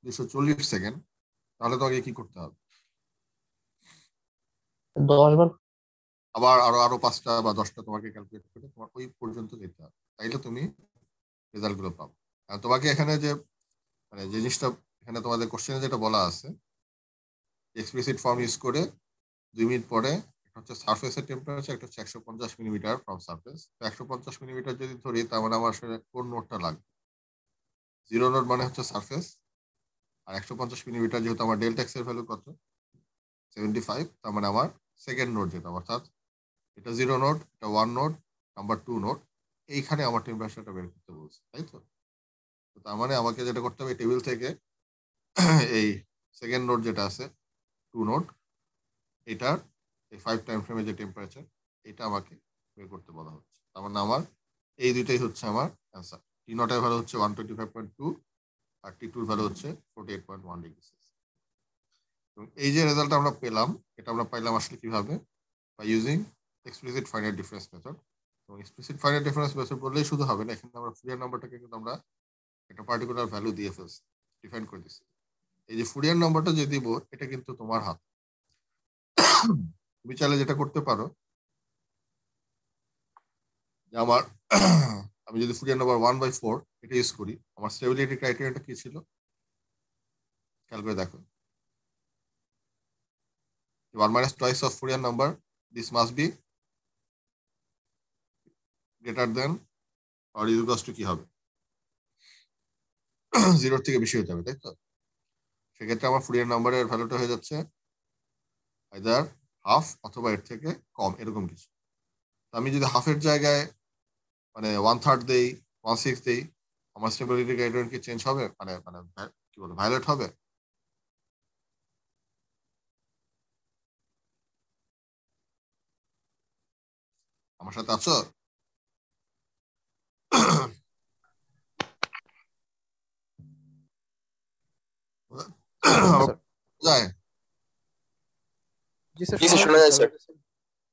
240 সেকেন্ড, তাহলে তোমাকে কি করতে হবে? 10 বার। আবার আরো আরো 5টা বা 10টা তোমাকে ক্যালকুলেট করে তোমার ওই পর্যন্ত যেতে হবে, তাইলে তুমি রেজাল্ট গুলো পাবো। আর তোমাকে এখানে যে মানে যে জিনিসটা এখানে তোমাদের কোশ্চেনে যেটা বলা আছে, এক্সপ্লিসিট ফর্ম ইউজ করে 2 মিনিট পরে একটা হচ্ছে সারফেসের টেম্পারেচার, একটা হচ্ছে 150 মিলিমিটার ফ্রম সারফেস। 150 মিলিমিটার যদি ধরি, তার মানে আমার আসলে কোন নোটটা লাগবে? 0 নোট মানে হচ্ছে সারফেস, আর 150 মিলিমিটার যেহেতু আমার ডেল্টা এক্স এর ভ্যালু কত, 75, তার মানে আমার সেকেন্ড নোট যেটা, অর্থাৎ এটা 0 নোট, এটা 1 নোট, নাম্বার 2 নোট, এইখানে আমার টেম্পারেচারটা বের করতে বলছে, তাই তো? তো তার মানে আমাকে যেটা করতে হবে, টেবিল থেকে এই সেকেন্ড নোট যেটা আছে 2 নোট, এটার এই 5 টাইম ফ্রেমে যে টেম্পারেচার, এটা আমাকে বের করতে বলা হচ্ছে। তার মানে আমার এই দুইটাই হচ্ছে আমার অ্যান্সার। টি নটের ভ্যালু হচ্ছে 125.2 আর টি টুর ভ্যালু হচ্ছে 48.1 ডিগ্রি সেলসিয়াস। এবং এই যে রেজাল্ট আমরা পেলাম, এটা আমরা পাইলাম আসলে কিভাবে? By using explicit finite difference method. এবং এক্সপ্লিসিট ফাইনাইট ডিফারেন্স মেথড বললেই শুধু হবে না, এখানে আমরা ফুরিয়ার নাম্বারটাকে কিন্তু আমরা একটা পার্টিকুলার ভ্যালু দিয়ে ফেলছি, ডিফাইন করে দিচ্ছি। এই যে ফুরিয়ার নাম্বারটা যে দিব, এটা কিন্তু তোমার হাত। তুমি চাইলে যেটা করতে পারো যে আমার আমি যদি ফুরিয়ার নাম্বার 1/4 এটা ইউজ করি, আমার স্টেবিলিটি ক্রাইটেরিয়াটা কি ছিল খেয়াল করে দেখো। 1 minus twice of Fourier number, this must be greater than or equals to কি হবে? 0 থেকে বেশি হতে হবে, তাই তো? সেক্ষেত্রে আমার ফুরিয়ার নাম্বারের ভ্যালুটা হয়ে যাচ্ছে আইদার হাফ অথবা এর থেকে কম, এরকম কিছু। আমি যদি হাফের জায়গায় মানে 1/3 দেই, 1/6 দেই, আমার স্টেবিলিটি ক্রাইটেরিয়ন কি চেঞ্জ হবে? মানে মানে কি বলে, ভায়োলেট হবে? আমার সাথে আছো? স্যার। যায়? জি স্যার, জি শোনা স্যার, শোনা যাচ্ছে যায় স্যার। স্যার।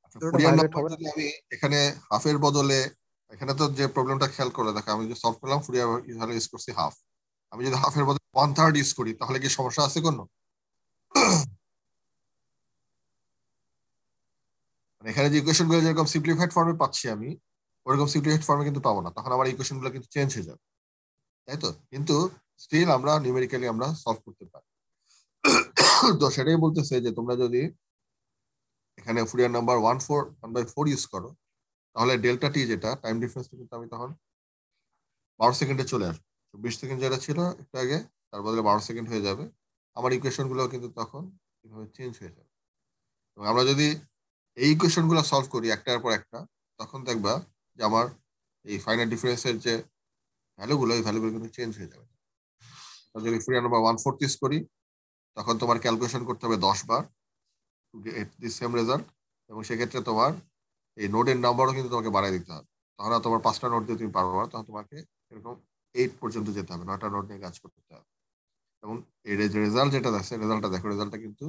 আচ্ছা, ওটা ফুরিয়ার ভায়োলেট নাম্বার হবে না। যদি আমি এখানে হাফের বদলে, এখানে তো যে প্রবলেমটা খেয়াল করে দেখো, আমি যে সলভ করলাম ফুরিয়ার ভ্যালু ইউজ করছি হাফ, আমি যদি হাফের বদলে 1/3 ইউজ করি, তাহলে কি সমস্যা আছে কোনো? মানে এখানে যে ইকুয়েশন গুলো যেরকম সিম্পলিফাইড ফর্মে পাচ্ছি আমি, ওরকম সিম্পলিফাইড ফর্মে কিন্তু পাবো না, তখন আমার ইকুয়েশন গুলো কিন্তু চেঞ্জ হয়ে যাবে, তাই তো? কিন্তু স্টিল আমরা নিউমেরিক্যালি আমরা সলভ করতে পারি। তো সেটাই বলতেছে যে তোমরা যদি এখানে ফুরিয়ার নাম্বার 1/4 ইউজ করো, তাহলে ডেল্টা টি যেটা টাইম ডিফারেন্সটা কিন্তু আমি তখন 12 সেকেন্ডে চলে আসবে। 24 সেকেন্ড যেটা ছিল একটু আগে, তার বদলে 12 সেকেন্ড হয়ে যাবে। আমার ইকুয়েশন গুলো কিন্তু তখন এভাবে চেঞ্জ হয়ে যাবে। এবং আমরা যদি এই ইকুয়েশন গুলো সলভ করি একটার পর একটা, তখন দেখবা যে আমার এই ফাইনাল ডিফারেন্সের যে ভ্যালুগুলো, এই ভ্যালুগুলো কিন্তু চেঞ্জ হয়ে যাবে। যদি ফুরিয়ার নাম্বার 1/4 ইউজ করি, তখন তোমার ক্যালকুলেশন করতে হবে 10 বার to get the same result. এবং সেক্ষেত্রে তোমার এই নোডের নাম্বারও কিন্তু তোমাকে বাড়াই দিতে হবে। তখন আর তোমার 5টা নোট দিয়ে তুমি পারবে না, তখন তোমাকে এরকম 8 পর্যন্ত যেতে হবে, 9টা নোট নিয়ে কাজ করতে হবে। এবং এই রেজাল্ট যেটা দেখছে, রেজাল্টটা দেখো, রেজাল্টটা কিন্তু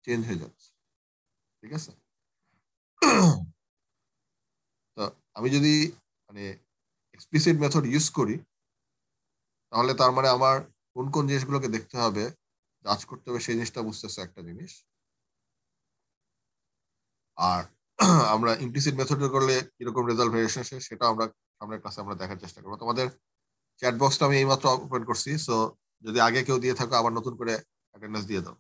চেঞ্জ হয়ে যাচ্ছে, ঠিক আছে? তো আমি যদি মানে এক্সপ্লিসিট মেথড ইউজ করি, তাহলে তার মানে আমার কোন কোন জিনিসগুলোকে দেখতে হবে, জাজ করতে হবে, সেই জিনিসটা বুঝতেছে একটা জিনিস। আর আমরা ইমপ্লিসিট মেথডে করলে কিরকম রেজাল্ট ভেরিয়েশন আসে সেটা আমরা সামনের ক্লাসে আমরা দেখার চেষ্টা করবো। তোমাদের চ্যাট বক্সটা আমি এইমাত্র ওপেন করছি, সো যদি আগে কেউ দিয়ে থাকো আবার নতুন করে অ্যাটেন্ডেন্স দিয়ে দাও,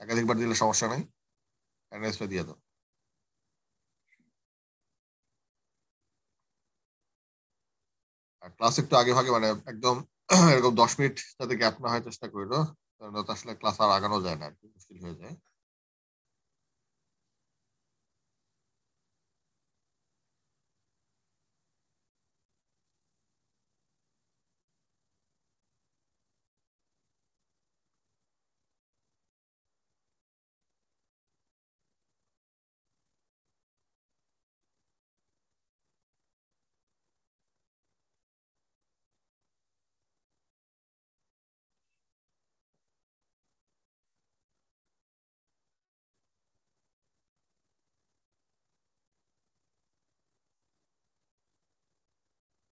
একাধিকবার দিলে সমস্যা নাই, অ্যাটেন্ডেন্সটা দিয়ে দাও। আর ক্লাস একটু আগে ভাগে মানে একদম এরকম 10 মিনিট যাতে গ্যাপ না হয় চেষ্টা করলো, কারণ আসলে ক্লাস আর আগানো যায় না, আর কি মুশকিল হয়ে যায়।